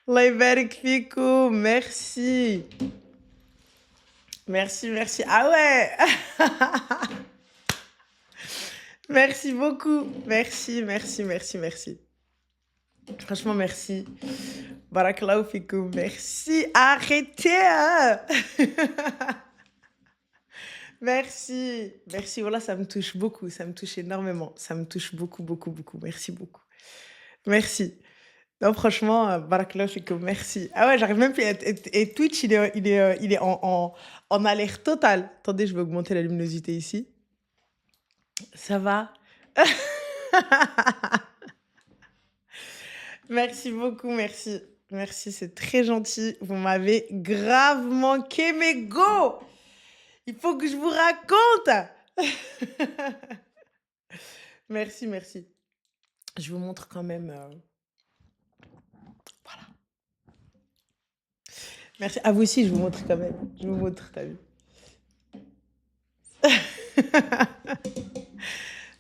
Allah يبارك فيكم, merci. Merci, merci. Ah ouais! Merci beaucoup. Merci, merci, merci, merci. Franchement, merci. Barakallahu fikoum. Merci. Arrêtez, hein! Merci. Merci. Voilà, ça me touche beaucoup. Ça me touche énormément. Ça me touche beaucoup, beaucoup, beaucoup. Merci beaucoup. Merci. Non, franchement, barakallahu fikoum. Merci. Ah ouais, j'arrive même plus et Twitch, il est en alerte totale. Attendez, je vais augmenter la luminosité ici. Ça va? Merci beaucoup, merci. Merci, c'est très gentil. Vous m'avez grave manqué, mais go! Il faut que je vous raconte! Merci, merci. Je vous montre quand même, voilà. Merci. À vous aussi, je vous montre quand même. Je vous montre, tu vu?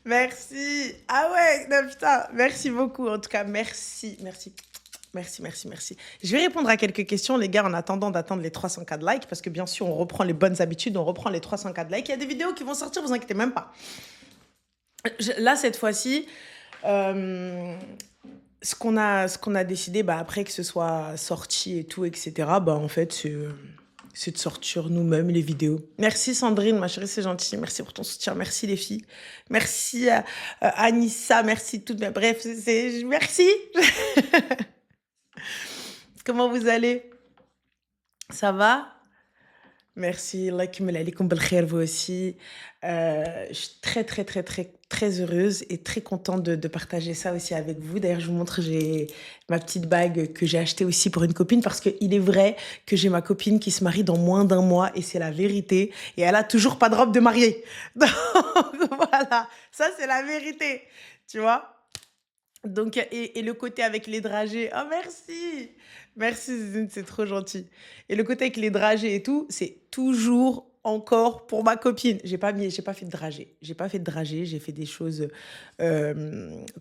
Merci. Ah ouais, non, putain, merci beaucoup. En tout cas, merci, merci. Merci, merci, merci. Je vais répondre à quelques questions, les gars, en attendant d'atteindre les 300K de likes, parce que bien sûr, on reprend les bonnes habitudes, on reprend les 300K de likes. Il y a des vidéos qui vont sortir, vous inquiétez même pas. Là, cette fois-ci, ce qu'on a décidé, bah, après que ce soit sorti et tout, etc., bah, en fait, c'est de sortir nous-mêmes les vidéos. Merci Sandrine, ma chérie, c'est gentil. Merci pour ton soutien. Merci les filles. Merci Anissa, merci toutes. Bref, merci. Comment vous allez? Ça va? Merci. Allah يكمل عليكم بالخير, vous aussi. Je suis très, très, très, très, très heureuse et très contente de partager ça aussi avec vous. D'ailleurs, je vous montre, j'ai ma petite bague que j'ai achetée aussi pour une copine parce qu'il est vrai que j'ai ma copine qui se marie dans moins d'un mois et c'est la vérité. Et elle a toujours pas de robe de mariée. Donc, voilà. Ça, c'est la vérité. Tu vois? Donc, et le côté avec les dragées, oh merci! Merci Zizine, c'est trop gentil. Et le côté avec les dragées et tout, c'est toujours encore pour ma copine. J'ai pas fait de dragée. J'ai pas fait de dragée, j'ai fait des choses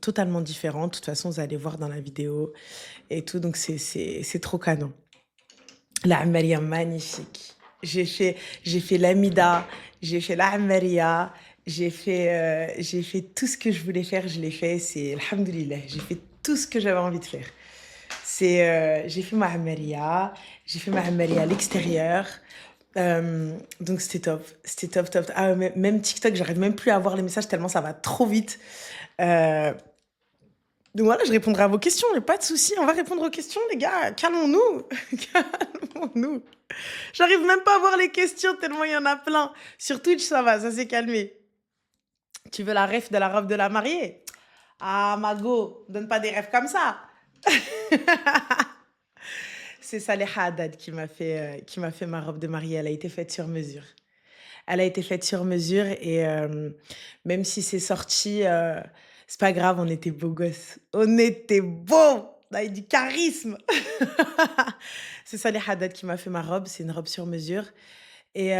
totalement différentes. De toute façon, vous allez voir dans la vidéo et tout, donc c'est trop canon. La Amaria, magnifique. J'ai fait l'Amida, j'ai fait la Amaria, j'ai fait tout ce que je voulais faire, je l'ai fait. C'est Alhamdulillah, j'ai fait tout ce que j'avais envie de faire. J'ai fait ma Amaria, j'ai fait ma Amaria à l'extérieur. Donc c'était top, c'était top, top. Ah, même TikTok, j'arrive même plus à voir les messages tellement ça va trop vite. Euh, donc voilà, je répondrai à vos questions, mais pas de souci, on va répondre aux questions, les gars. Calmons-nous, calmons-nous. J'arrive même pas à voir les questions tellement il y en a plein. Sur Twitch, ça va, ça s'est calmé. Tu veux la ref de la robe de la mariée? Ah, Mago, donne pas des rêves comme ça. C'est Saleha Haddad qui m'a fait ma robe de mariée. Elle a été faite sur mesure. Elle a été faite sur mesure et même si c'est sorti, c'est pas grave, on était beaux gosses. On était beaux! On avait du charisme! C'est Saleh Haddad qui m'a fait ma robe, c'est une robe sur mesure et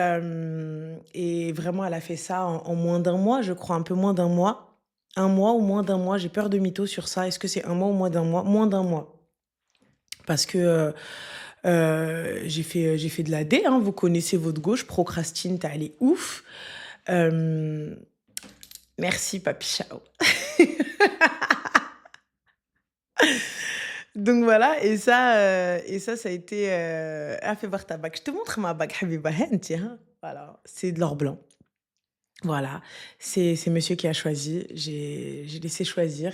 vraiment elle a fait ça en moins d'un mois, je crois, un peu moins d'un mois. Un mois ou moins d'un mois, j'ai peur de mytho sur ça. Est-ce que c'est un mois ou moins d'un mois? Moins d'un mois. Parce que, j'ai fait de la D, hein, vous connaissez votre gauche, procrastine, tu es allée ouf. Merci Papi Chao. Donc voilà et ça a été, ah fais voir ta bague. Je te montre ma bague Habiba Hen, tiens. Voilà, c'est de l'or blanc. Voilà, c'est monsieur qui a choisi. J'ai laissé choisir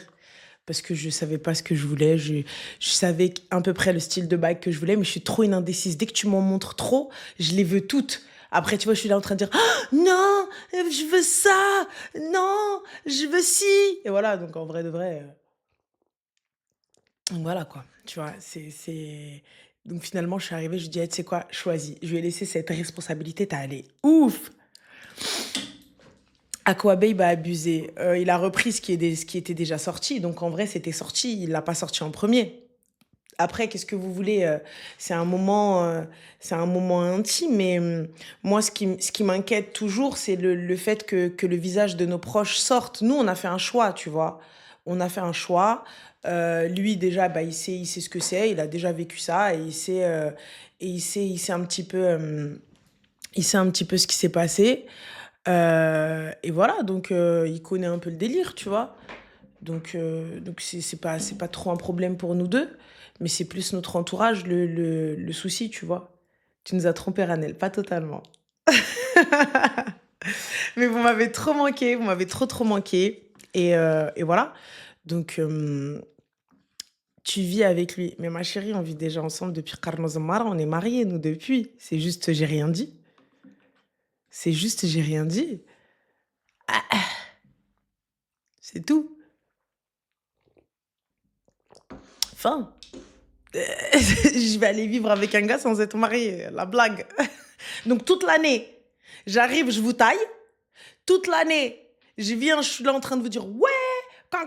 parce que je savais pas ce que je voulais. Je savais à peu près le style de bague que je voulais, mais je suis trop une indécise. Dès que tu m'en montres trop, je les veux toutes. Après, tu vois, je suis là en train de dire: «Ah non, je veux ça! Non, je veux ci!» Et voilà, donc en vrai de vrai, donc voilà quoi, tu vois? Donc finalement, je suis arrivée, je lui ai dit: «Eh, tu sais quoi? Choisis». Je lui ai laissé cette responsabilité, tu allé ouf! Aquababe a abusé. Il a repris ce qui était déjà sorti, donc en vrai, c'était sorti, il l'a pas sorti en premier. Après, qu'est-ce que vous voulez? C'est un moment intime, mais moi, ce qui m'inquiète toujours, c'est le fait que le visage de nos proches sorte. Nous, on a fait un choix, tu vois? On a fait un choix. Lui, déjà, bah, il sait ce que c'est. Il a déjà vécu ça et il sait un petit peu, il sait un petit peu ce qui s'est passé. Et voilà, donc il connaît un peu le délire, tu vois. Donc c'est pas trop un problème pour nous deux, mais c'est plus notre entourage le souci, tu vois. Tu nous as trompé, Ranel, pas totalement. Mais vous m'avez trop manqué, vous m'avez trop trop manqué. Et voilà. Donc tu vis avec lui. Mais ma chérie, on vit déjà ensemble depuis Karno Zamara, on est mariés, nous, depuis. C'est juste, j'ai rien dit. C'est juste, j'ai rien dit. C'est tout. Fin. Je vais aller vivre avec un gars sans être mariée. La blague. Donc toute l'année, j'arrive, je vous taille. Toute l'année, je viens, je suis là en train de vous dire ouais, can,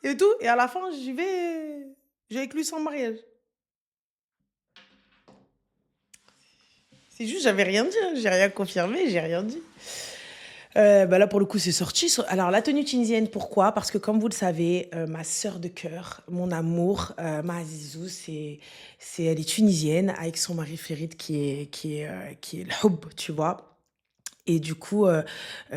et tout. Et à la fin, je vais avec lui sans mariage. C'est juste, j'avais rien dit, hein. J'ai rien confirmé, j'ai rien dit. Bah là, pour le coup, c'est sorti. Alors, la tenue tunisienne, pourquoi? Parce que, comme vous le savez, ma sœur de cœur, mon amour, ma Azizou, elle est tunisienne avec son mari Ferid qui est le Houb, tu vois. Et du coup,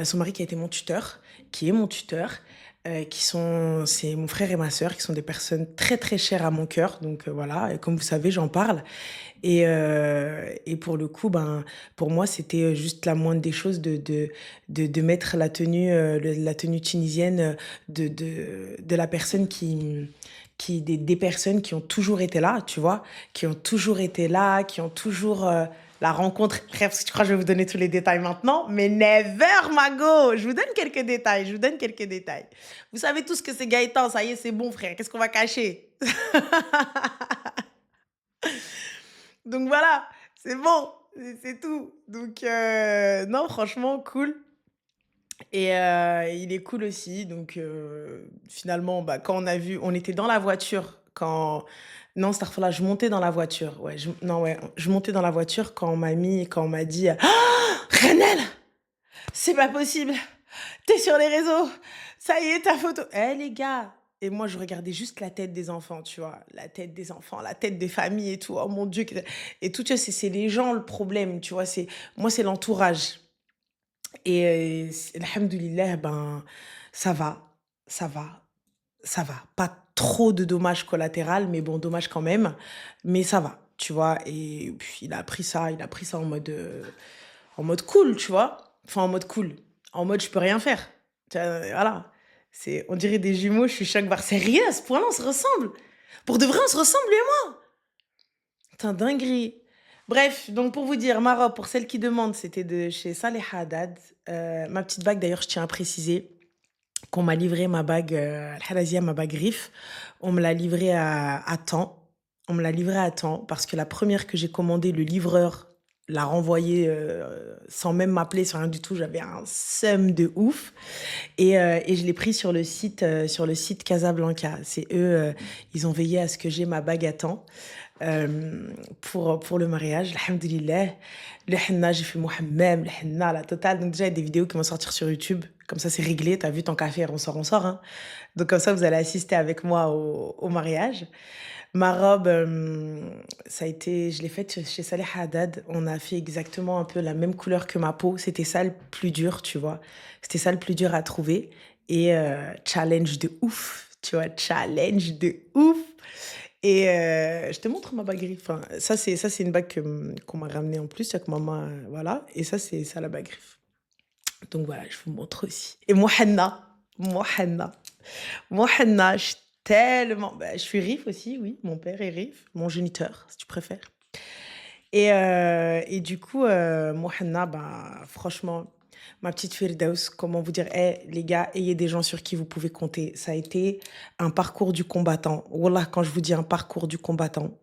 son mari qui a été mon tuteur, qui est mon tuteur, c'est mon frère et ma sœur, qui sont des personnes très très chères à mon cœur. Donc voilà, et comme vous savez, j'en parle. Et pour le coup, ben, pour moi, c'était juste la moindre des choses de mettre la tenue tunisienne de la personne des personnes qui ont toujours été là, tu vois, qui ont toujours été là, qui ont toujours la rencontre. Frère, parce que tu crois que je vais vous donner tous les détails maintenant, mais never, Mago. Je vous donne quelques détails, je vous donne quelques détails. Vous savez tous que c'est Gaëtan, ça y est, c'est bon, frère. Qu'est-ce qu'on va cacher? Donc voilà, c'est bon, c'est tout. Donc non, franchement, cool. Et il est cool aussi. Donc finalement, bah, quand on a vu, on était dans la voiture quand... Non, là, je montais dans la voiture. Ouais, non, ouais, je montais dans la voiture quand on m'a dit Renel, c'est pas possible. T'es sur les réseaux. Ça y est, ta photo. Eh les gars. Et moi, je regardais juste la tête des enfants, tu vois. La tête des enfants, la tête des familles et tout. Oh mon Dieu. Et tout, tu vois, c'est les gens le problème, tu vois. Moi, c'est l'entourage. Et alhamdoulilah, ben, ça va, ça va, ça va. Pas trop de dommages collatéraux, mais bon, dommages quand même. Mais ça va, tu vois. Et puis, il a pris ça en mode cool, tu vois. Enfin, en mode cool. En mode, je peux rien faire. Tu vois, voilà. On dirait des jumeaux, je suis chaque bar. Sérieux, à ce point-là, on se ressemble. Pour de vrai, on se ressemble, lui et moi. Putain, dinguerie. Bref, donc pour vous dire, ma robe, pour celle qui demande, c'était de chez Saleh Haddad. Ma petite bague, d'ailleurs, je tiens à préciser qu'on m'a livré ma bague, Al-Halazia, ma bague Rif. On me l'a livrée à temps. On me l'a livrée à temps parce que la première que j'ai commandée, le livreur l'a renvoyée sans même m'appeler, sans rien du tout. J'avais un seum de ouf. Et je l'ai pris sur le site Casablanca. C'est eux, ils ont veillé à ce que j'ai ma bague à temps pour le mariage. Alhamdulillah. Le henna, j'ai fait mon hammam, le henna, la totale. Donc déjà, il y a des vidéos qui vont sortir sur YouTube. Comme ça, c'est réglé. T'as vu, tant qu'à faire, on sort, hein. Donc comme ça, vous allez assister avec moi au mariage. Ma robe, je l'ai faite chez Saleh Haddad. On a fait exactement un peu la même couleur que ma peau. C'était ça le plus dur, tu vois. C'était ça le plus dur à trouver. Et challenge de ouf, tu vois, challenge de ouf. Et je te montre ma bague griffe. Enfin, ça, c'est une bague qu'on m'a ramenée en plus, avec maman, voilà. Et ça, c'est ça la bague griffe. Donc voilà, je vous montre aussi. Et Mohanna, Mohanna, je suis tellement... Bah, je suis Rif aussi, oui. Mon père est Rif, mon géniteur, si tu préfères. Et du coup, Mohanna, bah, franchement, ma petite Firdaus, comment vous dire, les gars, ayez des gens sur qui vous pouvez compter. Ça a été un parcours du combattant. Wallah, quand je vous dis un parcours du combattant,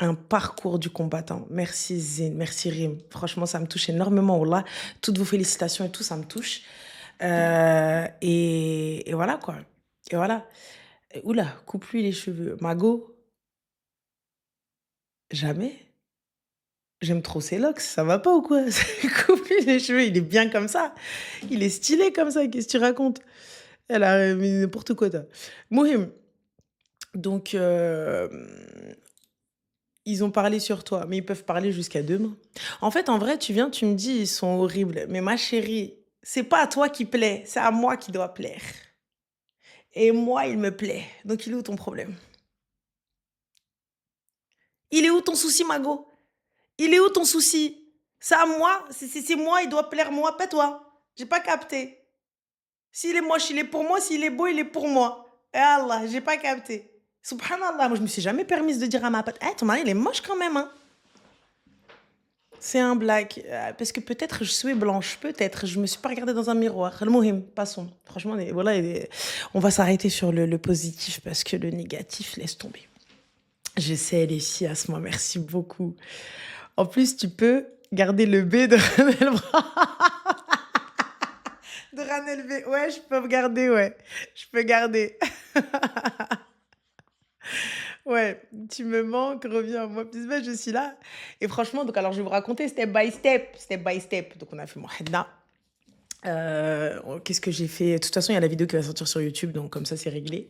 un parcours du combattant. Merci Zine, merci Rim. Franchement, ça me touche énormément, Wallah. Toutes vos félicitations et tout, ça me touche. Et voilà, quoi. Et voilà. Oula, coupe-lui les cheveux. Mago, jamais. J'aime trop ses locks, ça va pas ou quoi? Coupe-lui les cheveux, il est bien comme ça. Il est stylé comme ça, qu'est-ce que tu racontes? Elle a mis n'importe quoi toi. Mohim, donc ils ont parlé sur toi, mais ils peuvent parler jusqu'à demain. En fait, en vrai, tu viens, tu me dis: «Ils sont horribles», mais ma chérie, c'est pas à toi qui plaît, c'est à moi qui doit plaire et moi, il me plaît. Donc il est où ton problème? Il est où ton souci, Mago? Il est où ton souci? C'est à moi, c'est moi, il doit plaire moi, pas toi. J'ai pas capté. S'il est moche, il est pour moi, s'il est beau, il est pour moi. Eh Allah, j'ai pas capté. Subhanallah, moi je me suis jamais permise de dire à ma pote: «Eh, ton mari il est moche quand même, hein». C'est un blague, parce que peut-être je suis blanche, peut-être, je me suis pas regardée dans un miroir. Al-Mohim, passons. Franchement, voilà, on va s'arrêter sur le positif parce que le négatif, laisse tomber. Je sais, les filles, Asma, merci beaucoup. En plus, tu peux garder le B de Ranel de Ranel B. Ouais, je peux garder, ouais. Je peux garder. Ouais, tu me manques, reviens. Moi, Bisbeth, je suis là. Et franchement, donc, alors, je vais vous raconter step by step, step by step. Donc, on a fait mon henna. Qu'est-ce que j'ai fait? De toute façon, il y a la vidéo qui va sortir sur YouTube, donc comme ça, c'est réglé.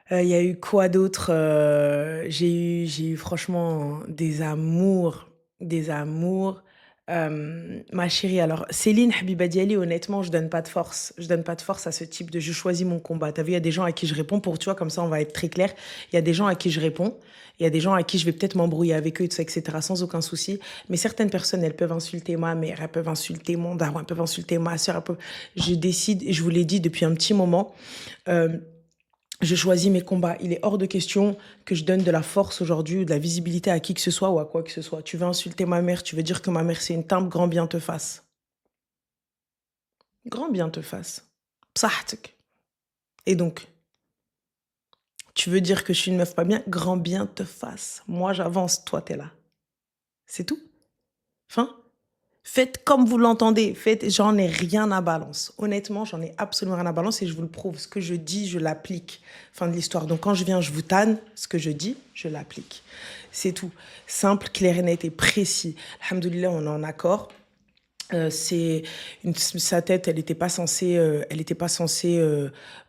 Il y a eu quoi d'autre? J'ai eu franchement des amours, des amours. Ma chérie, alors Céline Habiba Diallo, honnêtement, je donne pas de force. Je donne pas de force à ce type de je choisis mon combat. T'as vu, il y a des gens à qui je réponds pour, tu vois, comme ça, on va être très clair. Il y a des gens à qui je réponds. Il y a des gens à qui je vais peut-être m'embrouiller avec eux, tout ça, etc., sans aucun souci. Mais certaines personnes, elles peuvent insulter ma mère, elles peuvent insulter mon daron, elles peuvent insulter ma soeur. Je décide, et je vous l'ai dit depuis un petit moment, euh, je choisis mes combats. Il est hors de question que je donne de la force aujourd'hui ou de la visibilité à qui que ce soit ou à quoi que ce soit. Tu veux insulter ma mère, tu veux dire que ma mère c'est une timbre, grand bien te fasse. Grand bien te fasse. Psahtek. Et donc, tu veux dire que je suis une meuf pas bien, grand bien te fasse. Moi j'avance, toi t'es là. C'est tout. Fin. Faites comme vous l'entendez. Faites, j'en ai rien à balance. Honnêtement, j'en ai absolument rien à balance et je vous le prouve. Ce que je dis, je l'applique. Fin de l'histoire. Donc quand je viens, je vous tanne. Ce que je dis, je l'applique. C'est tout. Simple, clair et net et précis. Alhamdoulilah, on est en accord. Sa tête, elle était pas censée,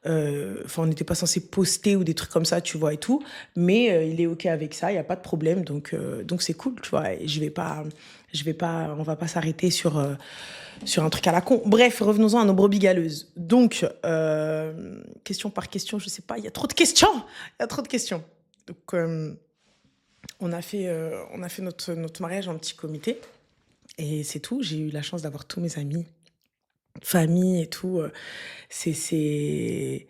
enfin, on n'était pas censé poster ou des trucs comme ça, tu vois, et tout. Mais il est OK avec ça, il n'y a pas de problème. Donc c'est cool, tu vois. Et on va pas s'arrêter sur un truc à la con. Bref, revenons-en à nos brebis galeuses. Donc, question par question, je sais pas, il y a trop de questions. Il y a trop de questions. Donc, on a fait notre mariage en petit comité. Et c'est tout. J'ai eu la chance d'avoir tous mes amis, famille et tout. C'est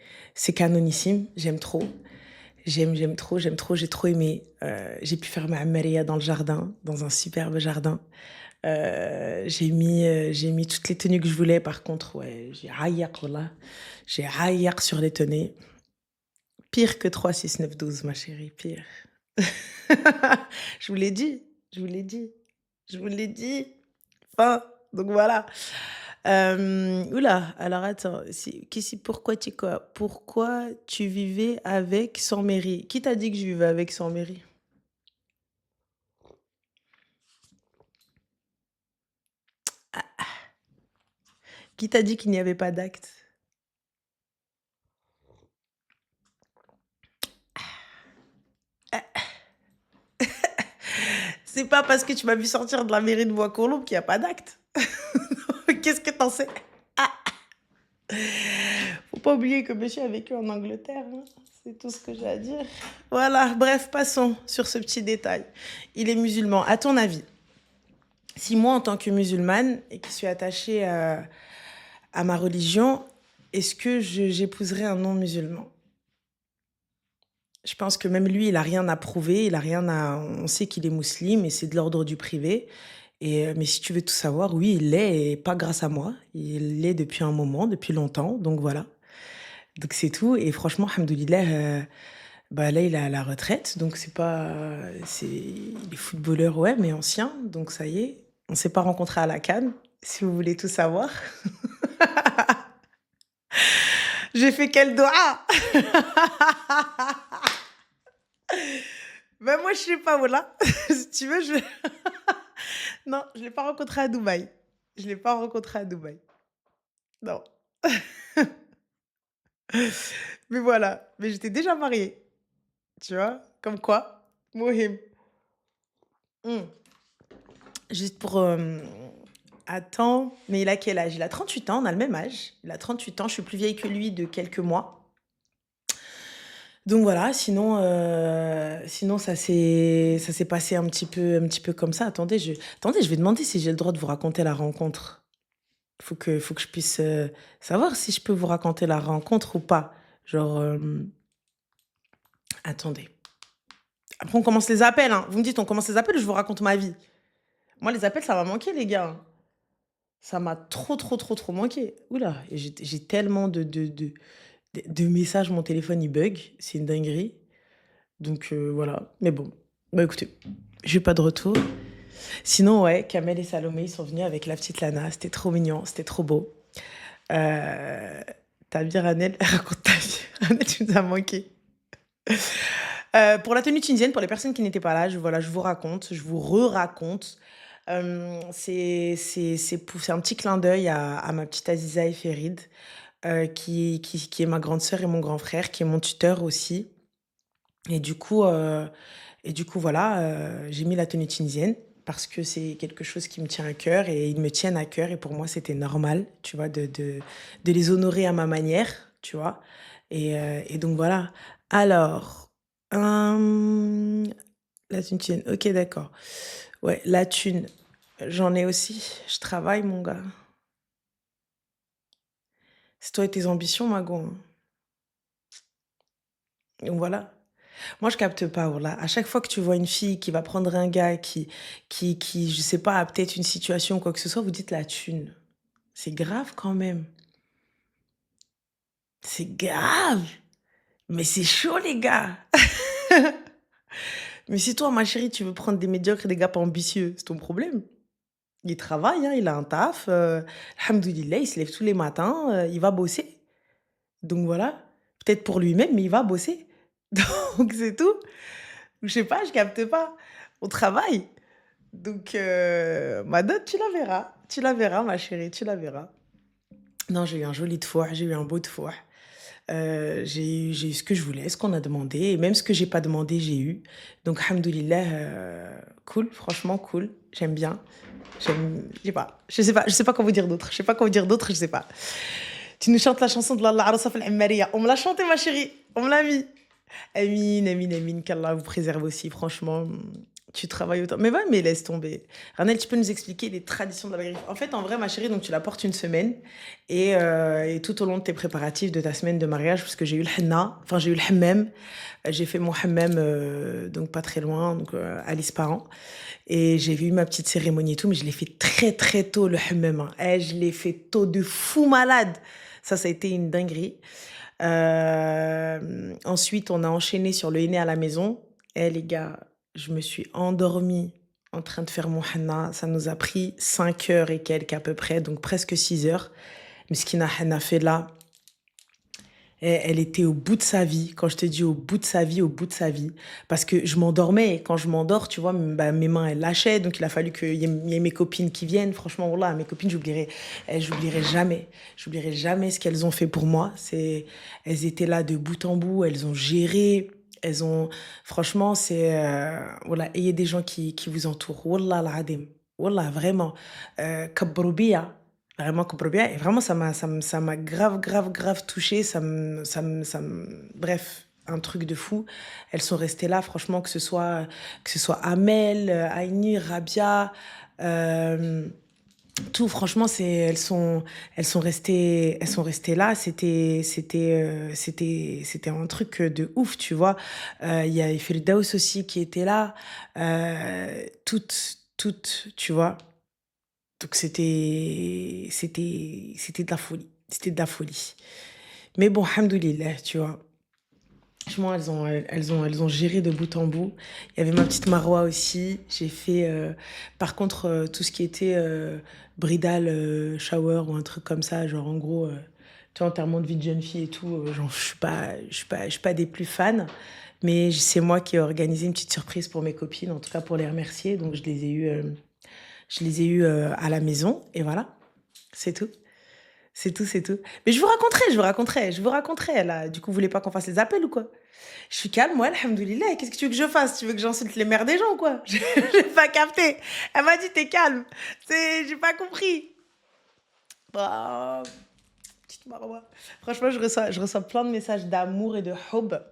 canonissime. J'aime trop. J'aime trop, j'aime trop. J'ai trop aimé. J'ai pu faire ma Maria dans le jardin, dans un superbe jardin. J'ai mis toutes les tenues que je voulais. Par contre, ouais, j'ai haïak, voilà. J'ai haïak sur les tenues. Pire que 3, 6, 9, 12, ma chérie, pire. Je vous l'ai dit, je vous l'ai dit, je vous l'ai dit. Enfin, donc voilà. Oula, alors attends, pourquoi tu vivais avec sans mairie? Qui t'a dit que je vivais avec sans mairie? Qui t'a dit qu'il n'y avait pas d'acte? C'est pas parce que tu m'as vu sortir de la mairie de Bois-Colombes qu'il n'y a pas d'acte. Qu'est-ce que t'en sais? Ah, faut pas oublier que monsieur a vécu en Angleterre, hein. C'est tout ce que j'ai à dire. Voilà, bref, passons sur ce petit détail. Il est musulman. À ton avis, si moi, en tant que musulmane et qui suis attachée à ma religion, est-ce que j'épouserais un non-musulman? Je pense que même lui, il a rien à prouver, il a rien à... On sait qu'il est musulman et c'est de l'ordre du privé. Mais si tu veux tout savoir, oui, il l'est et pas grâce à moi. Il l'est depuis un moment, depuis longtemps, donc voilà. Donc c'est tout. Et franchement, alhamdoulilah, bah là, il est à la retraite, donc c'est pas... Il est footballeur, ouais, mais ancien, donc ça y est. On s'est pas rencontrés à la CAN, si vous voulez tout savoir. J'ai fait quel doigt? Ben moi, je sais pas, voilà. Si tu veux, je... Non, je l'ai pas rencontré à Dubaï. Je l'ai pas rencontré à Dubaï. Non. Mais voilà, mais j'étais déjà mariée, tu vois? Comme quoi, Mohim. Mmh. Juste pour, attends, mais il a quel âge? Il a 38 ans, on a le même âge. Il a 38 ans, je suis plus vieille que lui de quelques mois. Donc voilà, sinon ça s'est passé un petit peu comme ça. Attendez, je vais demander si j'ai le droit de vous raconter la rencontre. Faut que je puisse, savoir si je peux vous raconter la rencontre ou pas. Genre, attendez. Après on commence les appels, hein. Vous me dites: «On commence les appels» ou je vous raconte ma vie? Moi les appels ça m'a manqué les gars, hein. Ça m'a trop, trop, trop, trop manqué. Ouh là, et j'ai tellement de messages, mon téléphone il bug, c'est une dinguerie. Donc voilà, mais bon, bah écoutez, j'ai pas de retour. Sinon ouais, Kamel et Salomé, ils sont venus avec la petite Lana, c'était trop mignon, c'était trop beau. Heu, ta vie Ranel, raconte ta vie. Ranel, tu nous as manqué. Pour la tenue tunisienne, pour les personnes qui n'étaient pas là, je vous raconte, je vous re-raconte. C'est un petit clin d'œil à ma petite Aziza et Férid, qui est ma grande sœur et mon grand frère, qui est mon tuteur aussi. Et du coup, voilà, j'ai mis la tenue tunisienne parce que c'est quelque chose qui me tient à cœur et ils me tiennent à cœur et pour moi, c'était normal, tu vois, de les honorer à ma manière, tu vois? Et donc voilà. Alors, hem, la thune tunisienne, OK, d'accord. Ouais, la thune, j'en ai aussi. Je travaille, mon gars. C'est toi et tes ambitions, Mago, hein. Donc voilà. Moi, je capte pas, voilà. À chaque fois que tu vois une fille qui va prendre un gars qui, je sais pas, a peut-être une situation ou quoi que ce soit, vous dites la thune. C'est grave quand même. C'est grave. Mais c'est chaud, les gars. Mais si toi, ma chérie, tu veux prendre des médiocres et des gars pas ambitieux, c'est ton problème. Il travaille, hein, il a un taf. Alhamdoulilah, il se lève tous les matins, il va bosser. Donc voilà. Peut-être pour lui-même, mais il va bosser. Donc c'est tout. Je sais pas, je capte pas. On travaille. Donc, ma dot, tu la verras ma chérie, tu la verras. Non, j'ai eu un joli foie, j'ai eu un beau foie. J'ai eu ce que je voulais, ce qu'on a demandé et même ce que j'ai pas demandé, j'ai eu. Donc hamdoulillah, cool, franchement cool, j'aime bien. Je sais pas quoi vous dire d'autre, je sais pas quoi vous dire d'autre, je sais pas. Tu nous chantes la chanson de Lalla Aroussa Fal Ammariya. On me l'a chantée ma chérie, on me l'a mis. Amine, amine, amine, qu'Allah vous préserve aussi, franchement. Tu travailles autant. Mais ouais, mais laisse tomber. Ranel, tu peux nous expliquer les traditions de la Maghreb? En fait, en vrai, ma chérie, donc tu la portes une semaine et tout au long de tes préparatifs de ta semaine de mariage, parce que j'ai eu le henna, enfin j'ai eu le hammam, j'ai fait mon hammam donc pas très loin, donc à l'Ispahan. Et j'ai vu ma petite cérémonie et tout, mais je l'ai fait très très tôt le hammam, hein. Je l'ai fait tôt de fou malade. Ça a été une dinguerie. Ensuite, on a enchaîné sur le henné à la maison. Les gars, je me suis endormie en train de faire mon henna. Ça nous a pris 5 heures et quelques à peu près, donc presque 6 heures. Miskina henna fait là, elle était au bout de sa vie. Quand je te dis au bout de sa vie, au bout de sa vie. Parce que je m'endormais et quand je m'endors, tu vois, bah, mes mains, elles lâchaient. Donc il a fallu qu'il y ait mes copines qui viennent. Franchement, voilà, mes copines, j'oublierai jamais. J'oublierai jamais ce qu'elles ont fait pour moi. Elles étaient là de bout en bout. Elles ont géré. Franchement, voilà, ayez des gens qui vous entourent. Wallah al-adim. Wallah, vraiment. Kabroubiya. Vraiment Comprobia et vraiment ça m'a grave, grave, grave touchée, bref, un truc de fou. Elles sont restées là franchement que ce soit Amel, Aïni, Rabia, hem, tout franchement elles sont restées là. C'était un truc, de ouf, tu vois? Il y avait Firdaus aussi qui était là, toutes, tu vois? Donc c'était de la folie, c'était de la folie. Mais bon, hamdoulillah, tu vois? Franchement, elles ont géré de bout en bout. Il y avait ma petite Marwa aussi. J'ai fait, par contre, tout ce qui était, bridal, shower ou un truc comme ça, genre en gros, tu vois, enterrement de vie de jeune fille et tout, genre je suis pas des plus fans. Mais c'est moi qui ai organisé une petite surprise pour mes copines, en tout cas pour les remercier. Donc je les ai eues à la maison et voilà, c'est tout. C'est tout, c'est tout. Mais je vous raconterai, je vous raconterai, je vous raconterai. Là, du coup, vous voulez pas qu'on fasse les appels ou quoi? Je suis calme, moi, alhamdoulilah. Qu'est-ce que tu veux que je fasse? Tu veux que j'insulte les mères des gens ou quoi? J'ai pas capté. Elle m'a dit, t'es calme. J'ai pas compris. Bah, petite marwa. Franchement, je reçois plein de messages d'amour et de hob.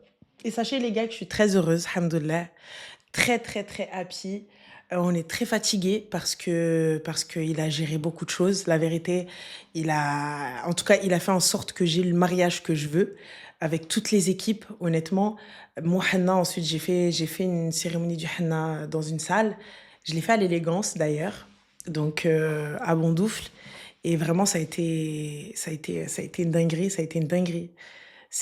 Et sachez, les gars, que je suis très heureuse, alhamdoulilah. Très, très, très happy. On est très fatigué parce qu'il a géré beaucoup de choses. La vérité, en tout cas, il a fait en sorte que j'ai le mariage que je veux avec toutes les équipes. Honnêtement, moi, henna, ensuite, j'ai fait une cérémonie du henna dans une salle. Je l'ai fait à l'élégance d'ailleurs, donc à Bondoufle. Et vraiment, ça a été une dinguerie, ça a été une dinguerie.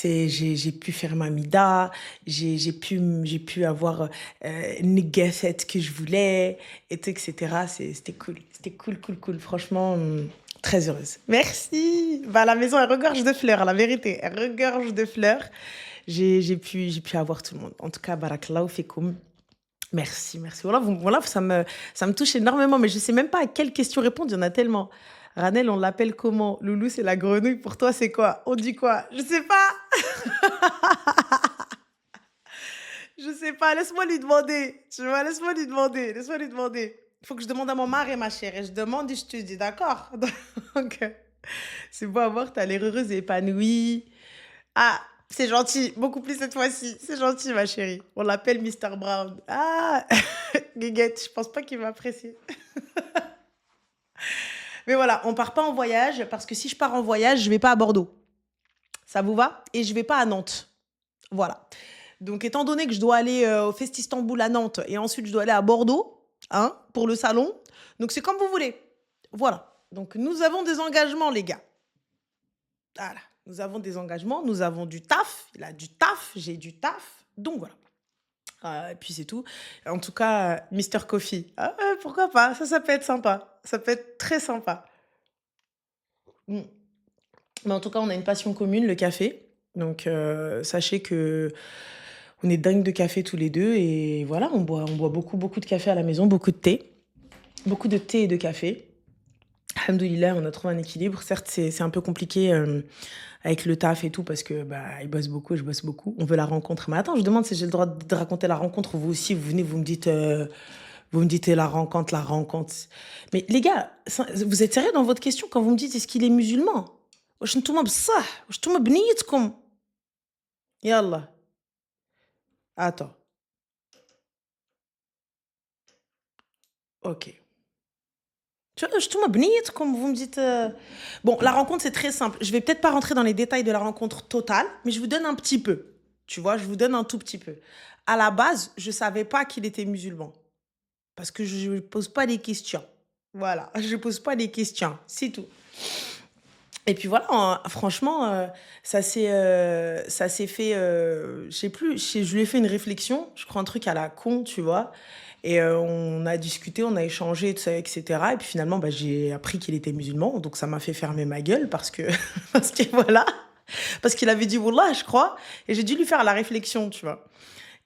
J'ai pu faire ma mida, j'ai pu avoir une gaffette que je voulais, et tout, etc. C'était cool. C'était cool, cool, cool. Franchement, très heureuse. Merci. Bah, la maison, elle regorge de fleurs, la vérité. Elle regorge de fleurs. J'ai pu avoir tout le monde. En tout cas, barakallahu fikoum. Merci, merci. Voilà, voilà, ça me touche énormément, mais je sais même pas à quelle question répondre, il y en a tellement. Ranel, on l'appelle comment? Loulou, c'est la grenouille. Pour toi, c'est quoi? On dit quoi? Je sais pas. Je sais pas. Laisse-moi lui demander. Tu vois, laisse-moi lui demander. Laisse-moi lui demander. Il faut que je demande à mon mari, ma chère. Et je demande et je te dis, d'accord? Donc, c'est beau à voir, t'as l'air heureuse et épanouie. Ah, c'est gentil. Beaucoup plus cette fois-ci. C'est gentil, ma chérie. On l'appelle Mister Brown. Ah, Guiguette, je pense pas qu'il va apprécier. Mais voilà, on part pas en voyage parce que si je pars en voyage, je vais pas à Bordeaux. Ça vous va? Et je vais pas à Nantes. Voilà. Donc, étant donné que je dois aller au Fest Istanbul à Nantes et ensuite je dois aller à Bordeaux, hein, pour le salon. Donc, c'est comme vous voulez. Voilà. Donc, nous avons des engagements, les gars. Voilà. Nous avons des engagements, nous avons du taf. Il a du taf, j'ai du taf. Donc, voilà. Et puis, c'est tout. En tout cas, Mister Coffee. Ah, ouais, pourquoi pas? Ça peut être sympa. Ça peut être très sympa. Mm. Mais en tout cas, on a une passion commune, le café. Donc, sachez que on est dingue de café tous les deux. Et voilà, on boit beaucoup, beaucoup de café à la maison, beaucoup de thé. Beaucoup de thé et de café. Alhamdoulilah, on a trouvé un équilibre. Certes, c'est un peu compliqué avec le taf et tout, parce que bah, il bosse beaucoup et je bosse beaucoup. On veut la rencontre. Mais attends, je demande si j'ai le droit de raconter la rencontre. Vous aussi, vous venez, vous me dites la rencontre, la rencontre. Mais les gars, vous êtes sérieux dans votre question quand vous me dites est-ce qu'il est musulman? واش نتوما بصح واش نتوما بنيتكم يلا attends ok واش نتوما بنيتكم vous me dites bon la rencontre c'est très simple je vais peut-être pas rentrer dans les détails de la rencontre totale mais je vous donne un petit peu tu vois je vous donne un tout petit peu à la base je savais pas qu'il était musulman parce que je pose pas des questions voilà je pose pas des questions c'est tout. Et puis voilà, franchement, ça s'est fait, je sais plus, je lui ai fait une réflexion, je crois un truc à la con, tu vois? Et on a discuté, on a échangé, tout ça, et cetera. Et puis finalement, bah, j'ai appris qu'il était musulman, donc ça m'a fait fermer ma gueule parce que parce que voilà, parce qu'il avait dit wallah, je crois, et j'ai dû lui faire la réflexion, tu vois?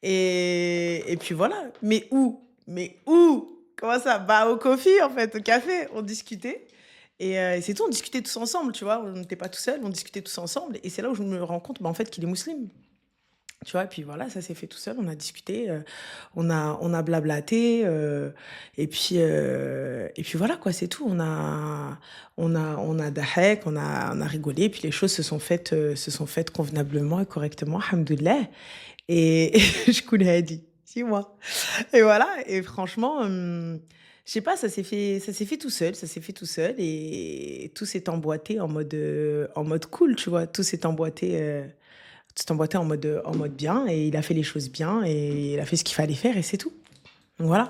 Et puis voilà. Mais où? Mais où? Comment ça? Bah, au coffee, en fait, au café. On discutait. Et c'est tout, on discutait tous ensemble, tu vois. On n'était pas tout seul, on discutait tous ensemble. Et c'est là où je me rends compte, bah, en fait, qu'il est musulman. Tu vois, et puis voilà, ça s'est fait tout seul. On a discuté, on a blablaté. Et puis voilà, quoi, c'est tout. On a dahek, on a rigolé. Puis les choses se sont faites convenablement et correctement, alhamdoulilah. Et je coulais dit, 6 mois. Et voilà, et franchement, je sais pas, ça s'est fait tout seul, ça s'est fait tout seul et tout s'est emboîté en mode cool, tu vois. Tout s'est emboîté en mode bien et il a fait les choses bien et il a fait ce qu'il fallait faire et c'est tout. Donc voilà.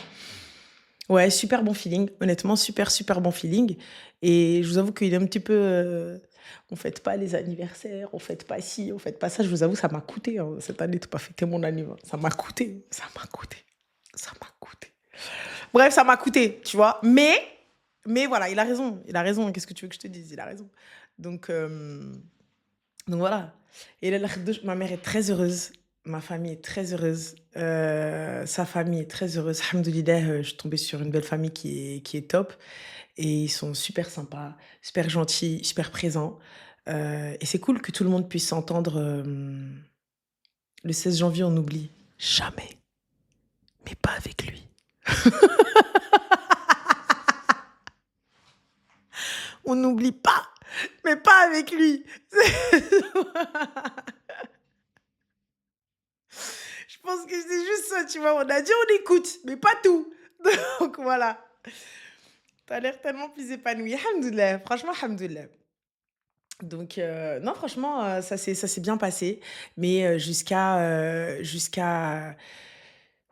Ouais, super bon feeling, honnêtement, super, super bon feeling. Et je vous avoue qu'il est un petit peu. On fête pas les anniversaires, on fête pas ci, on fête pas ça. Je vous avoue, ça m'a coûté hein, cette année de pas fêter mon anniversaire. Ça m'a coûté, ça m'a coûté, ça m'a coûté. Bref, ça m'a coûté, tu vois. Mais voilà, il a raison. Qu'est-ce que tu veux que je te dise? Il a raison. Donc, euh, donc voilà. Et là, ma mère est très heureuse. Ma famille est très heureuse. Sa famille est très heureuse. Alhamdoulilah, je suis tombée sur une belle famille qui est top et ils sont super sympas, super gentils, super présents, et c'est cool que tout le monde puisse s'entendre, le 16 janvier, on n'oublie jamais, mais pas avec lui. On n'oublie pas, mais pas avec lui. Je pense que c'est juste ça, tu vois? On a dit: «On écoute», mais pas tout. Donc voilà. Tu as l'air tellement plus épanoui. Alhamdoulilah, franchement, alhamdoulilah. Donc non, franchement, ça s'est bien passé, mais jusqu'à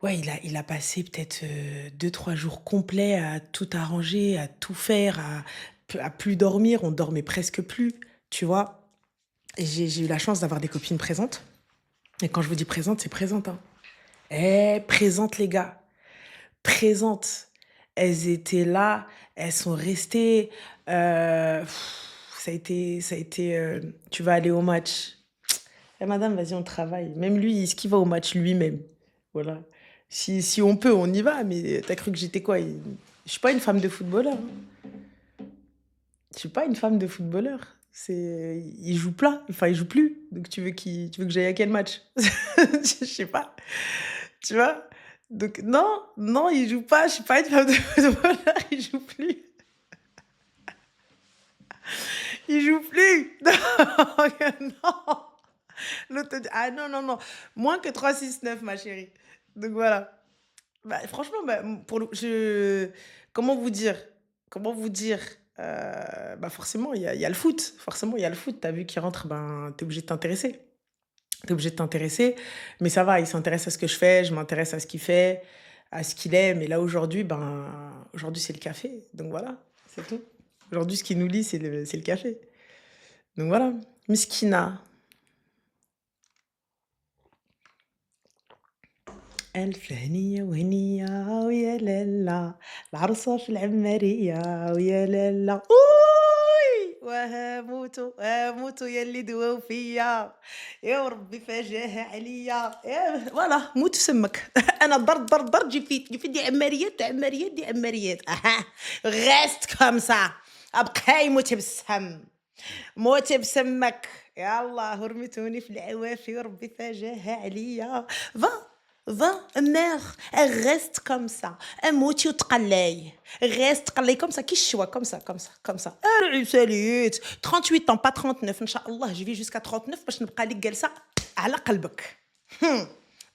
ouais, il a passé peut-être, 2-3 jours complets à tout arranger, à tout faire, à plus dormir. On dormait presque plus, tu vois? Et j'ai eu la chance d'avoir des copines présentes et quand je vous dis présentes, c'est présentes, hein. Présentes les gars, présentes. Elles étaient là, elles sont restées, ça a été, «Tu vas aller au match?» «Eh madame, vas-y, on travaille». Même lui, est-ce qu'il va au match lui-même? Voilà. Si on peut, on y va, mais tu cru que j'étais quoi? Je suis pas une femme de footballeur, hein. Je suis pas une femme de footballeur. Il joue pas, enfin, il joue plus, donc tu veux que j'aille à quel match? Je sais pas, tu vois? Donc non, non, il joue pas, je suis pas une femme de footballeur, il joue plus. Il joue plus! Donc non! L'autre te dit: «Ah non, non, non, moins que 3,69 ma chérie». Donc voilà. Bah, franchement, bah, pour le comment vous dire? Comment vous dire? Bah, forcément, il y a le foot. Forcément, il y a le foot. Tu as vu qu'il rentre, ben, tu es obligé de t'intéresser. Tu es obligé de t'intéresser, mais ça va, il s'intéresse à ce que je fais, je m'intéresse à ce qu'il fait, à ce qu'il aime et là, aujourd'hui, ben, aujourd'hui, c'est le café, donc voilà, c'est tout. Aujourd'hui, ce qui nous lie, c'est le café, donc voilà. Miskina. ألف هنية وهنية ويا ليلى العروسة في العمارية ويا ليلى أوي وهاموت هاموت يا اللي دواو فيا يا ربي فجاها عليا فوالا موت في سمك انا ضر جي في دي عماريات عماريات دي عماريات اها غاست كومسا ابقى يموت بسهم موت بسمك يالله رميتوني في العوافي وربي فجاها عليا va va mère elle reste comme ça موتي وتقلاي reste قلاي comme ça كي الشوا comme ça comme ça comme ça ساليت 38 ans pas 39 ان شاء الله je vis jusqu'à 39 باش نبقى لك جالسه على قلبك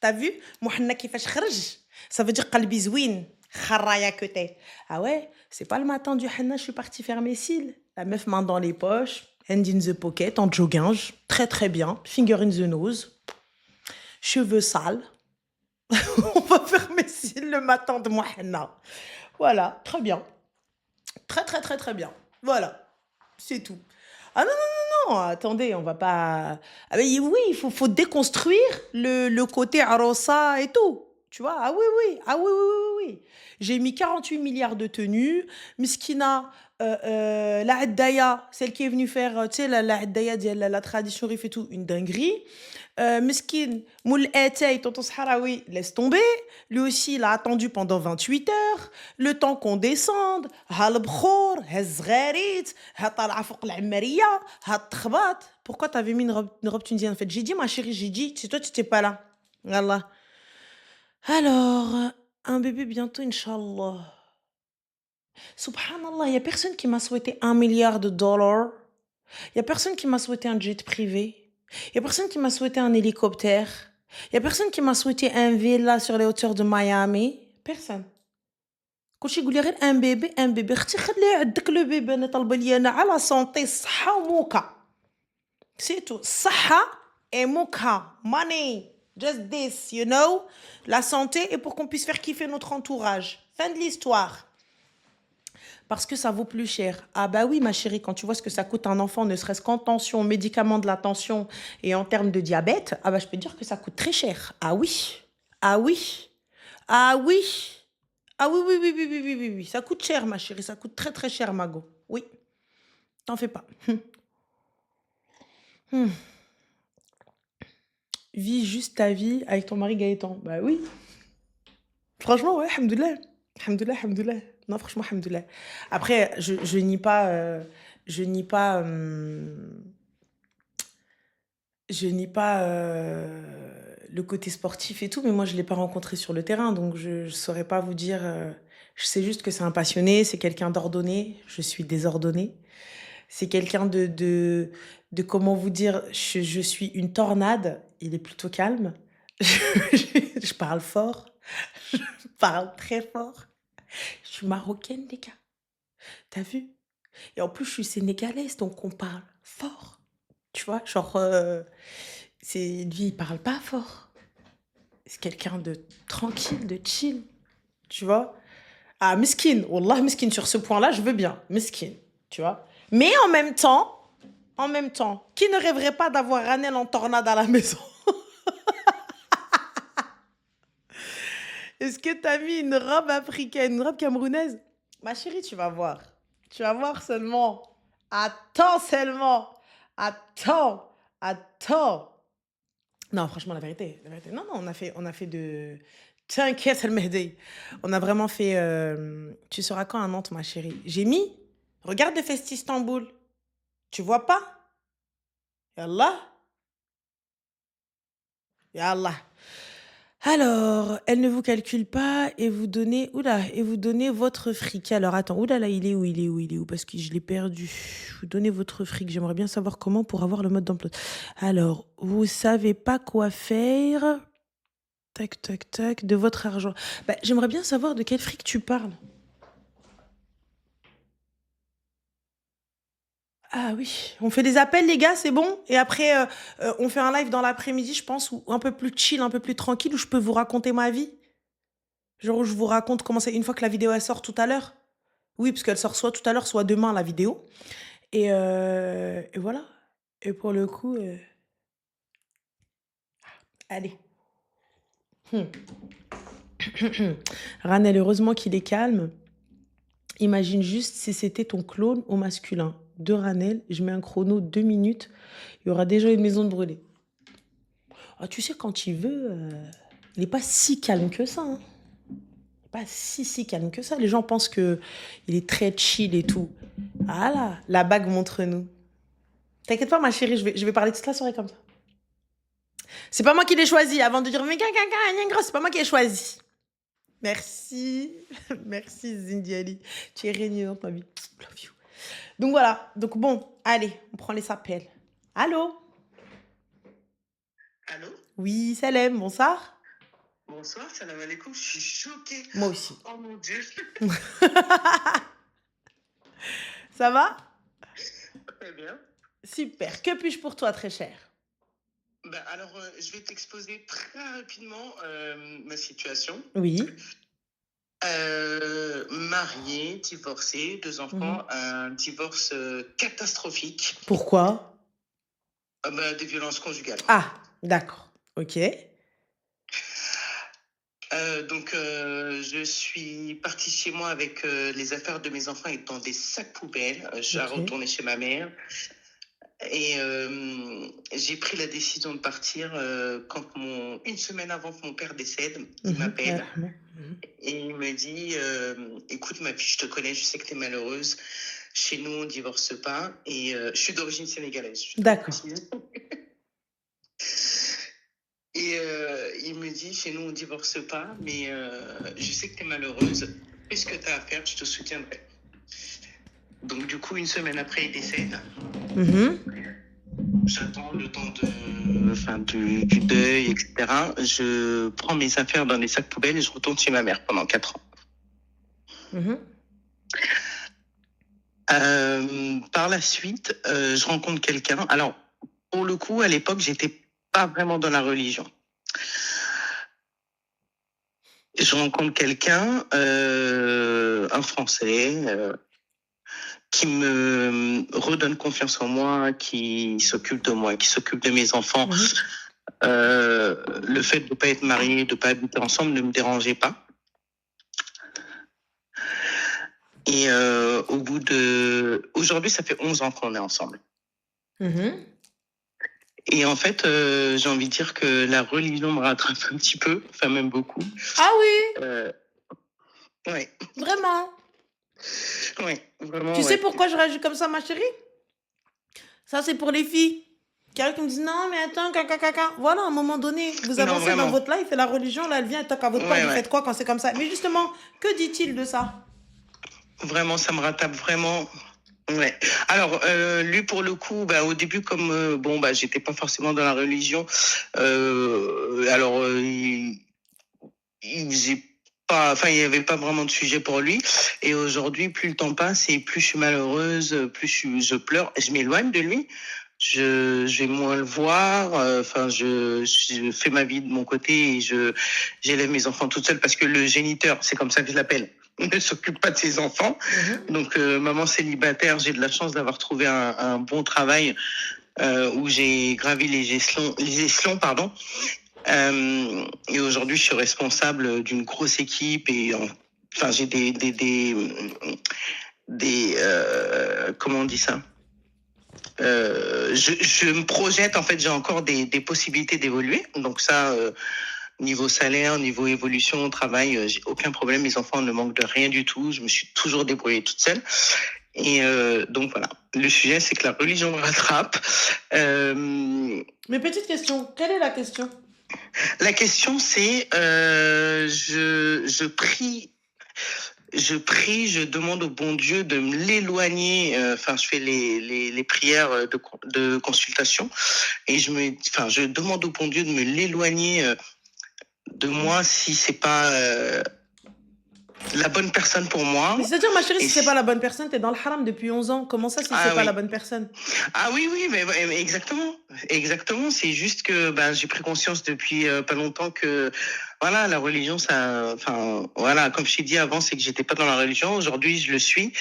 t'as vu محنا كيفاش خرج ça veut dire قلبي زوين خرايا كوتي ah ouais c'est pas le matin du henna je suis partie faire mes cils la meuf main dans les poches hand in the pocket en jogging très très bien finger in the nose cheveux sales. On va faire mes cils le matin de mon henna. Voilà, très bien. Très, très, très, très bien. Voilà, c'est tout. Ah non, non, non, non, attendez, on va pas. Ah, mais oui, il faut déconstruire le côté arosa et tout. Tu vois? Ah oui, oui, ah oui, oui, oui, oui, oui. J'ai mis 48 milliards de tenues. Miskina, la Haddaya, celle qui est venue faire, tu sais, la Haddaya, la tradition rif et tout, une dinguerie. Meskin, Moul Etey, tonton Sahraoui, laisse tomber. Lui aussi, il a attendu pendant 28 heures. Le temps qu'on descende. Halbkhor, Hezgharit, Hatala Fouq l'Amariya, Hatkhbat. Pourquoi t'avais mis une robe tunisienne en fait? J'ai dit, ma chérie, j'ai dit, c'est toi, tu n'étais pas là. Voilà. Alors, un bébé bientôt, Inch'Allah. Subhanallah, il n'y a personne qui m'a souhaité 1 milliard de dollars. Il y a personne qui m'a souhaité un jet privé. Il y a personne qui m'a souhaité un hélicoptère. Il y a personne qui m'a souhaité un villa sur les hauteurs de Miami. Personne. كلشي يقول لي غير ان بيبي اختي خلي عندك لو بيبي انا طالبه لي انا على سونتي الصحه وموكا سي تو الصحه et موكا money just this you know la santé et pour qu'on puisse faire kiffer notre entourage fin de l'histoire. Parce que ça vaut plus cher. Ah bah oui, ma chérie, quand tu vois ce que ça coûte un enfant, ne serait-ce qu'en tension, médicaments de la tension et en termes de diabète, ah bah je peux te dire que ça coûte très cher. Ah oui, ah oui, ah oui, ah oui, oui, oui, oui, oui, oui, oui, oui. Ça coûte cher, ma chérie, ça coûte très très cher, Mago. Oui, t'en fais pas. vis juste ta vie avec ton mari Gaëtan. Bah oui, franchement, ouais, hamdoulilah. Hamdoulilah, hamdoulilah. Non, franchement, hamdoulilah. Après, je nie pas, je nie pas, je nie pas le côté sportif et tout, mais moi, je ne l'ai pas rencontré sur le terrain, donc je ne saurais pas vous dire. Je sais juste que c'est un passionné, c'est quelqu'un d'ordonné. Je suis désordonnée. C'est quelqu'un de comment vous dire, je suis une tornade, il est plutôt calme. Je parle fort, je parle très fort. Je suis marocaine, les gars, t'as vu? Et en plus, je suis sénégalaise, donc on parle fort. Tu vois, genre, lui, il parle pas fort. C'est quelqu'un de tranquille, de chill, tu vois? Ah, miskin, wallah, miskin, sur ce point-là, je veux bien, miskin, tu vois? Mais en même temps, qui ne rêverait pas d'avoir Ranel en tornade à la maison? Est-ce que t'as mis une robe africaine, une robe camerounaise? Ma chérie, tu vas voir. Tu vas voir seulement. Attends seulement. Attends. Attends. Non, franchement, la vérité. La vérité. Non, non, on a fait de. T'inquiète, El Mehdi. On a vraiment fait. Tu seras quand à Nantes, ma chérie? J'ai mis. Regarde le Fest Istanbul. Tu vois pas? Yallah. Yallah. Alors, elle ne vous calcule pas et vous donnez, oula, et vous donnez votre fric. Alors, attends, oula, là, il est où, il est où, il est où? Parce que je l'ai perdu. Vous donnez votre fric. J'aimerais bien savoir comment pour avoir le mode d'emploi. Alors, vous savez pas quoi faire. Tac, tac, tac, de votre argent. Bah, j'aimerais bien savoir de quel fric tu parles. Ah oui, on fait des appels, les gars, c'est bon? Et après, on fait un live dans l'après-midi, je pense, ou un peu plus chill, un peu plus tranquille, où je peux vous raconter ma vie. Genre où je vous raconte comment c'est une fois que la vidéo elle sort tout à l'heure. Oui, parce qu'elle sort soit tout à l'heure, soit demain la vidéo. Et voilà. Et pour le coup, allez. Hmm. Ranel, heureusement qu'il est calme. Imagine juste si c'était ton clone au masculin de Ranel. Je mets un chrono 2 minutes. Il y aura déjà une maison de brûlée. Ah, tu sais, quand il veut, il n'est pas si calme que ça, hein. Il n'est pas si calme que ça. Les gens pensent que il est très chill et tout. Ah là, la bague montre-nous. T'inquiète pas, ma chérie, je vais parler toute la soirée comme ça. C'est pas moi qui l'ai choisi. Avant de dire, mais c'est pas moi qui l'ai choisi. Merci. Merci, Zindiali. Tu es régnée dans ma vie. Love you. Donc voilà. Donc bon, allez, on prend les appels. Allô? Allô? Oui, Salem, bonsoir. Bonsoir, salam alaikum, je suis choquée. Moi aussi. Oh mon Dieu. Ça va? Très bien. Super. Que puis-je pour toi, très cher? Alors, je vais t'exposer très rapidement ma situation. Oui. Mariée, divorcée, 2 enfants, un divorce catastrophique, Pourquoi? des violences conjugales. Ah, d'accord. Ok. Je suis partie chez moi avec les affaires de mes enfants et dans des sacs poubelles. Je suis Ok. retournée chez ma mère. Et j'ai pris la décision de partir quand une semaine avant que mon père décède, il m'appelle et il me dit écoute ma fille, je te connais, je sais que tu es malheureuse. Chez nous, on ne divorce pas. Et je suis d'origine sénégalaise. D'accord. Et il me dit chez nous, on ne divorce pas, mais je sais que tu es malheureuse. Fais ce que tu as à faire, je te soutiendrai. Donc, du coup, une semaine après, il décède. J'attends le temps du deuil, etc. Je prends mes affaires dans des sacs poubelles et je retourne chez ma mère pendant 4 ans. Par la suite, je rencontre quelqu'un. Alors, pour le coup, à l'époque, j'étais pas vraiment dans la religion. Je rencontre quelqu'un, un Français, qui me redonne confiance en moi, qui s'occupe de moi, qui s'occupe de mes enfants. Le fait de ne pas être marié, de ne pas habiter ensemble ne me dérangeait pas. Et au bout de... Aujourd'hui, ça fait 11 ans qu'on est ensemble. Et en fait, j'ai envie de dire que la religion me rattrape un petit peu, enfin même beaucoup. Ah oui, Ouais, vraiment. ouais, vraiment, Tu sais ouais. pourquoi je réagis comme ça, ma chérie? Ça, c'est pour les filles. Quelqu'un qui me dit non, mais attends, caca, caca. Voilà, à un moment donné, vous Non, avancez dans vraiment. votre life et la religion, là, elle vient, elle toque à votre porte. Ouais, Vous ouais. faites quoi quand c'est comme ça? Mais justement, que dit-il de ça? Vraiment, ça me rattrape vraiment. Ouais. Alors, lui, pour le coup, bah, au début, comme bon, bah, j'étais pas forcément dans la religion. Alors, il faisait pas, enfin, il y avait pas vraiment de sujet pour lui. Et aujourd'hui, plus le temps passe et plus je suis malheureuse, plus je pleure, je m'éloigne de lui. Je vais moins le voir. Enfin, je fais ma vie de mon côté et j'élève mes enfants toute seule parce que le géniteur, c'est comme ça que je l'appelle, ne s'occupe pas de ses enfants. Donc, maman célibataire, j'ai de la chance d'avoir trouvé un bon travail où j'ai gravi les échelons, pardon. Et aujourd'hui, je suis responsable d'une grosse équipe et enfin, j'ai comment on dit ça? Je me projette, en fait, j'ai encore des possibilités d'évoluer. Donc ça, niveau salaire, niveau évolution au travail, j'ai aucun problème. Mes enfants ne manquent de rien du tout. Je me suis toujours débrouillée toute seule. Et donc voilà, le sujet, c'est que la religion me rattrape. Mais petite question, quelle est la question? La question, c'est, je prie, je demande au bon Dieu de me l'éloigner. Enfin, je fais les prières de consultation et je demande au bon Dieu de me l'éloigner de moi si c'est pas la bonne personne pour moi. Mais c'est-à-dire, ma chérie, Et si c'est pas la bonne personne, t'es dans le haram depuis 11 ans. Comment ça, si c'est pas la oui. bonne personne? Ah oui, oui, mais exactement. Exactement. C'est juste que ben, j'ai pris conscience depuis pas longtemps que voilà, la religion, ça. Enfin, voilà, comme je t'ai dit avant, c'est que j'étais pas dans la religion. Aujourd'hui, je le suis.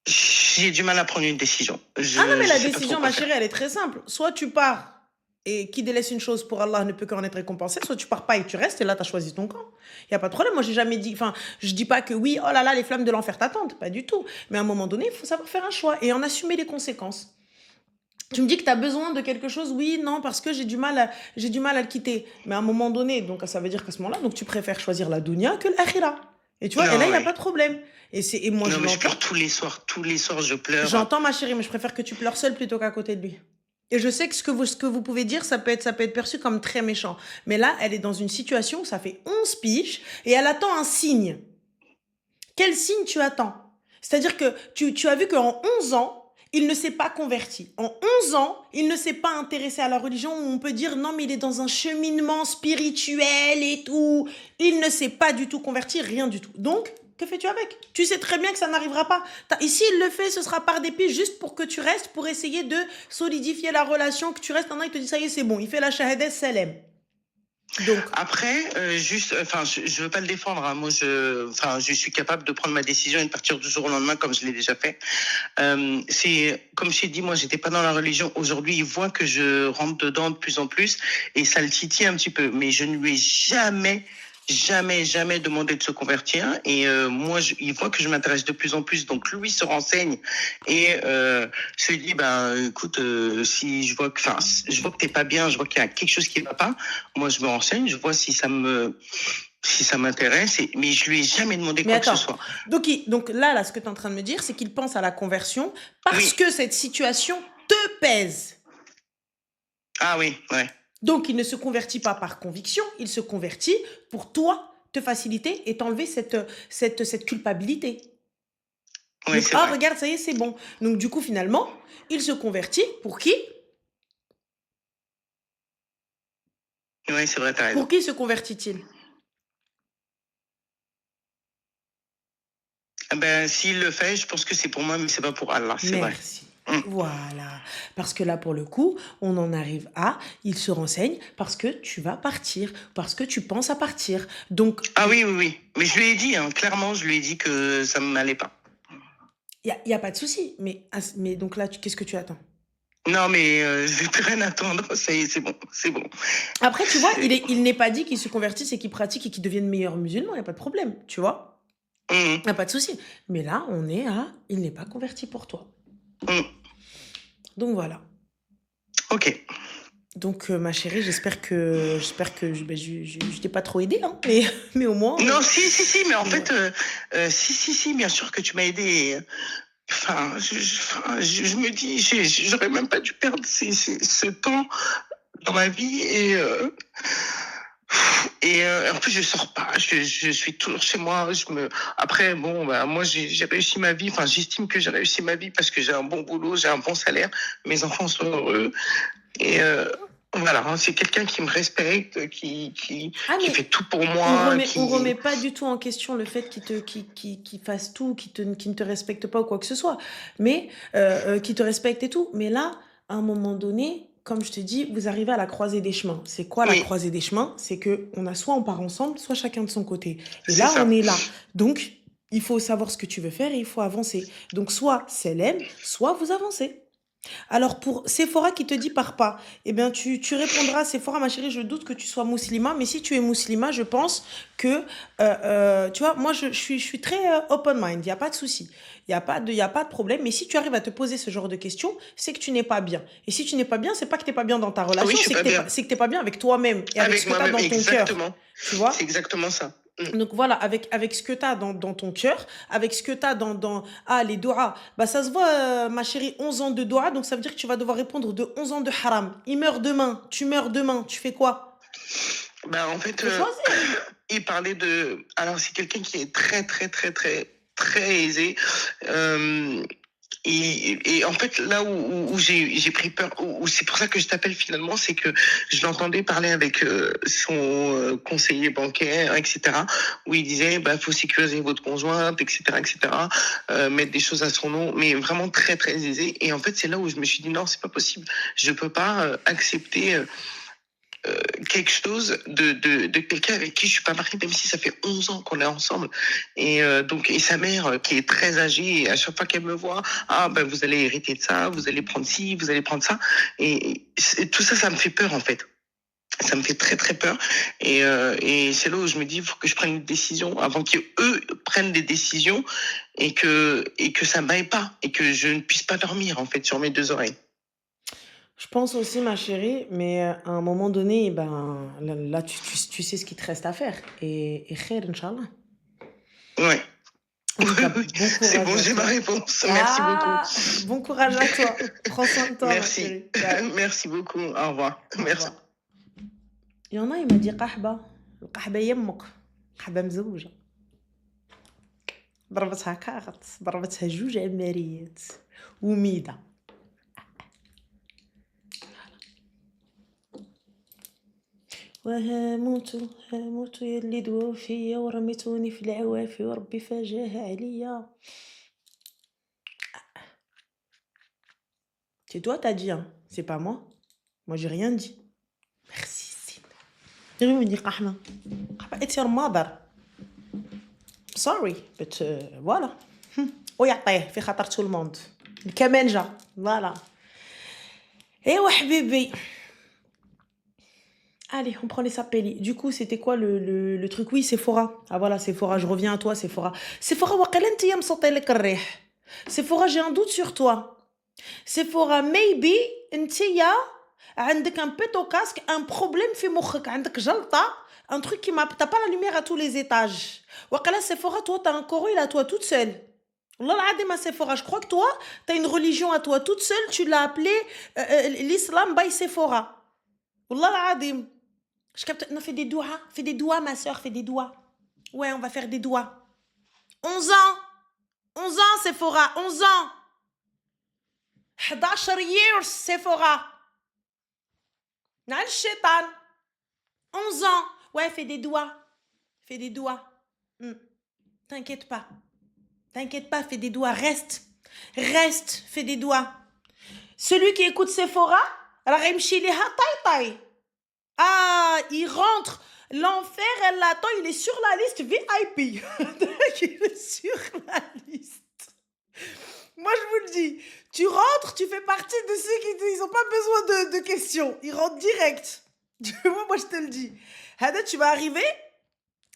J'ai du mal à prendre une décision. Ah non, mais Je la sais pas trop décision, quoi ma faire. chérie, elle est très simple. Soit tu pars et qui délaisse une chose pour Allah ne peut qu'en être récompensé, soit tu pars pas et tu restes et là, tu as choisi ton camp. Il n'y a pas de problème. Moi, j'ai jamais dit, enfin, je dis pas que oui, oh là là, les flammes de l'enfer t'attendent. Pas du tout. Mais à un moment donné, il faut savoir faire un choix et en assumer les conséquences. Tu me dis que tu as besoin de quelque chose, oui, non, parce que j'ai du mal à le quitter. Mais à un moment donné, donc ça veut dire qu'à ce moment-là, donc tu préfères choisir la dunya que l'akhira. Et tu vois, et là, Non, il n'y a ouais. pas de problème. Et moi, Non, je mais je l'entends. pleure tous les soirs. Tous les soirs, je pleure. J'entends, ma chérie, mais je préfère que tu pleures seule plutôt qu'à côté de lui. Et je sais que ce que vous pouvez dire, ça peut être perçu comme très méchant. Mais là, elle est dans une situation où ça fait 11 piges et elle attend un signe. Quel signe tu attends? C'est-à-dire que tu as vu qu'en 11 ans, il ne s'est pas converti. En 11 ans, il ne s'est pas intéressé à la religion où on peut dire non, mais il est dans un cheminement spirituel et tout. Il ne s'est pas du tout converti, rien du tout. Donc, que fais-tu avec? Tu sais très bien que ça n'arrivera pas. Ici, il le fait, ce sera par dépit, juste pour que tu restes, pour essayer de solidifier la relation, que tu restes. Un an, il te dit ça y est, c'est bon. Il fait la shahada salem. Donc, Après, juste, enfin, je veux pas le défendre. Hein. Moi, je suis capable de prendre ma décision et de partir du jour au lendemain, comme je l'ai déjà fait. C'est comme je t'ai dit, moi, j'étais pas dans la religion. Aujourd'hui, il voit que je rentre dedans de plus en plus et ça le titille un petit peu. Mais je ne lui ai jamais demandé de se convertir. Et moi, il voit que je m'intéresse de plus en plus. Donc, lui se renseigne et se dit, ben, écoute, si je vois que t'es pas bien, je vois qu'il y a quelque chose qui va pas. Moi, je me renseigne, je vois si ça m'intéresse, mais je lui ai jamais demandé mais quoi que ce attends. soit. Donc là, ce que tu es en train de me dire, c'est qu'il pense à la conversion parce Oui. que cette situation te pèse. Ah oui, ouais. Donc, il ne se convertit pas par conviction, il se convertit pour toi te faciliter et t'enlever cette culpabilité. Oui, Donc, c'est vrai. regarde, ça y est, c'est bon. Donc, du coup, finalement, il se convertit pour qui? Oui, c'est vrai, t'as raison. Pour qui se convertit-il? Ben, s'il le fait, je pense que c'est pour moi, mais c'est pas pour Allah, c'est vrai. Merci. Voilà. Parce que là, pour le coup, on en arrive à, il se renseigne parce que tu vas partir, parce que tu penses à partir. Donc, Ah oui, oui, oui. Mais je lui ai dit, hein, clairement, je lui ai dit que ça ne m'allait pas. il y a pas de souci. Mais donc là, qu'est-ce que tu attends? Non, mais je vais plus rien attendre. Ça y est, c'est bon, c'est bon. Après, tu vois, il n'est pas dit qu'il se convertisse et qu'il pratique et qu'il devienne meilleur musulman. Il n'y a pas de problème, tu vois. Il n'y a pas de souci. Mais là, on est à, il n'est pas converti pour toi. Donc voilà. Ok. Donc ma chérie, j'espère que je t'ai pas trop aidé, hein, mais au moins. Non, si, mais en fait, si, bien sûr que tu m'as aidé. Enfin, je me dis, j'aurais même pas dû perdre ce temps dans ma vie et en plus je sors pas, je suis toujours chez moi. Après bon bah moi j'ai réussi ma vie, enfin j'estime que j'ai réussi ma vie parce que j'ai un bon boulot, j'ai un bon salaire, mes enfants sont heureux et voilà, hein, c'est quelqu'un qui me respecte, Ah, qui mais fait tout pour moi, on remet pas du tout en question le fait qu'il fasse tout, qu'il ne te respecte pas ou quoi que ce soit, mais qu'il te respecte et tout. Mais là, à un moment donné, comme je te dis, vous arrivez à la croisée des chemins. C'est quoi la oui, croisée des chemins? C'est que soit on part ensemble, soit chacun de son côté. Et c'est là, on ça. est là. Donc, il faut savoir ce que tu veux faire et il faut avancer. Donc, soit c'est l'aime, soit vous avancez. Alors pour Sephora qui te dit pars pas, eh bien tu répondras Sephora ma chérie, je doute que tu sois musulman, mais si tu es musulman, je pense que tu vois, moi je suis très open mind, il y a pas de souci, il y a pas de problème. Mais si tu arrives à te poser ce genre de questions, c'est que tu n'es pas bien. Et si tu n'es pas bien, c'est pas que t'es pas bien dans ta Oui, relation, je suis pas bien. c'est que t'es pas bien avec toi-même et avec ce Avec que tu as moi-même, dans ton cœur, exactement. tu C'est vois. exactement ça. Donc voilà, avec ce que tu as dans ton cœur, avec ce que tu as les doigts, bah ça se voit, ma chérie, 11 ans de doigts, donc ça veut dire que tu vas devoir répondre de 11 ans de haram. Il meurt demain, tu meurs demain, tu fais quoi? Bah, en fait, Faut choisir. il parlait de. Alors, c'est quelqu'un qui est très aisé. Euh, et en fait, là où j'ai pris peur, où c'est pour ça que je t'appelle finalement, c'est que je l'entendais parler avec son conseiller bancaire, etc., où il disait, bah, faut sécuriser votre conjointe, etc., mettre des choses à son nom, mais vraiment très aisé. Et en fait, c'est là où je me suis dit, non, c'est pas possible. Je peux pas accepter quelque chose de quelqu'un avec qui je suis pas mariée, même si ça fait 11 ans qu'on est ensemble. Et sa mère, qui est très âgée, et à chaque fois qu'elle me voit, ah ben vous allez hériter de ça, vous allez prendre ci, vous allez prendre ça. Et tout ça, ça me fait peur en fait. Ça me fait très peur. Et c'est là où je me dis, il faut que je prenne une décision avant qu'eux prennent des décisions et que ça m'aille pas et que je ne puisse pas dormir en fait sur mes deux oreilles. Je pense aussi, ma chérie, mais à un moment donné, ben là, tu sais ce qu'il te reste à faire. Et khair, Inch'Allah. Ouais. En tout cas, Oui, bon c'est courage bon, à j'ai ma toi. réponse. Merci beaucoup. Ah, bon courage à toi. Prends soin de toi, ma Merci. chérie. Ciao. Merci beaucoup. Au revoir. Au Merci. revoir. Il y en a, il m'a dit قحبة القحبة يمك قحبة مزوجة ضربتها كاغط ضربتها جوج عماريات وميدة وهاموت يلي دواو فيا ورميتوني في العوافي وربي فاجاها عليا. C'est toi, t'as dit, hein. C'est pas moi. Moi, j'ai rien dit. Merci, Sid. Il me dit قحبة it's your mother. Sorry, but voilà. ويعطيه في خاطر tout le monde. كمان جا. Voilà. ايوا حبيبي. Allez, on prend les sapelli. Du coup, c'était quoi le truc? Oui, Sephora. Ah voilà, Sephora, je reviens à toi, Sephora. Sephora, وقيلا انتيا مصوتي لك الريح. Sephora, j'ai un doute sur toi. Sephora, maybe انتيا عندك un pet au casque, un problème في مخك, عندك جلطة, un truc qui m'a... T'as pas la lumière à tous les étages. وقيلا Sephora, toi, t'as un coroïl à toi toute seule. والله العظيم à Sephora, je crois que toi, t'as une religion à toi toute seule, tu l'as appelé l'islam by Sephora. والله العظيم. Je capte, non, fais des doigts, ma soeur, fais des doigts. Ouais, on va faire des doigts. 11 ans, 11 ans, Sephora, 11 ans. 11 years, Sephora. Nal shaitan. 11 ans. Ouais, fais des doigts. Fais des doigts. T'inquiète pas. T'inquiète pas, fais des doigts. Reste. Reste, fais des doigts. Celui qui écoute Sephora, ah, il rentre. L'enfer, elle l'attend. Il est sur la liste VIP. Il est sur la liste. Moi, je vous le dis. Tu rentres, tu fais partie de ceux qui n'ont pas besoin de questions. Ils rentrent direct. Tu vois, moi, je te le dis. Hada, tu vas arriver.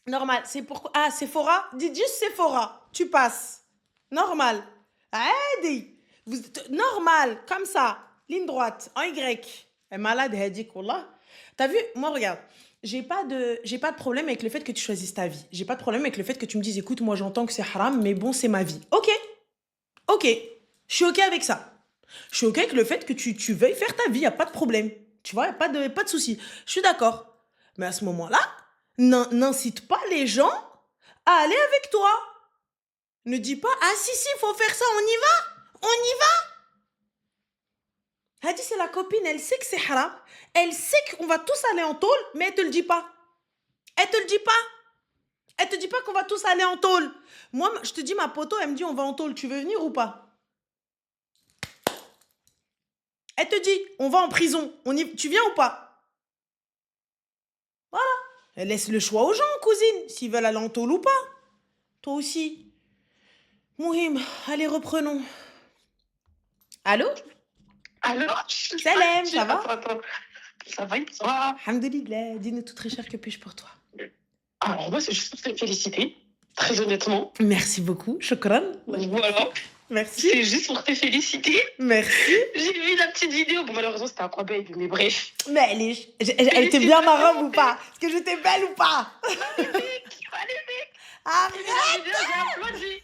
Normal. C'est pourquoi. Ah, Sephora. Dis juste Sephora. Tu passes. Normal. Adi. Normal. Comme ça. ligne droite, en Y. Elle est malade, Hadik, wallah. T'as vu, moi, regarde, j'ai pas de problème avec le fait que tu choisisses ta vie. J'ai pas de problème avec le fait que tu me dises, écoute, moi, j'entends que c'est haram, mais bon, c'est ma vie. Ok, ok, je suis ok avec ça. Je suis ok avec le fait que tu veuilles faire ta vie, y a pas de problème. Tu vois, y a pas de souci. Je suis d'accord. Mais à ce moment-là, n'incite pas les gens à aller avec toi. Ne dis pas, ah si, faut faire ça, on y va. Hadi, c'est la copine, elle sait que c'est haram. Elle sait qu'on va tous aller en tôle, mais elle te le dit pas. Elle te dit pas qu'on va tous aller en tôle. Moi, je te dis, ma poteau, elle me dit, on va en tôle, tu veux venir ou pas? Elle te dit, on va en prison, tu viens ou pas? Voilà. Elle laisse le choix aux gens, cousine, s'ils veulent aller en tôle ou pas. Toi aussi. Mouhim, allez, reprenons. Allô? Salam, ça va? Ça va et toi? Alhamdoulilah, dis-nous tout très cher, que puis-je pour toi? Alors moi, c'est juste pour te féliciter, très honnêtement. Merci beaucoup, shukran. Voilà. Merci. C'est juste pour te féliciter. Merci. J'ai vu la petite vidéo. Bon, malheureusement, c'était un baby, mais bref. Mais elle était bien ma robe ou pas? Est-ce que j'étais belle ou pas? Magnifique. Arrête! J'ai applaudi.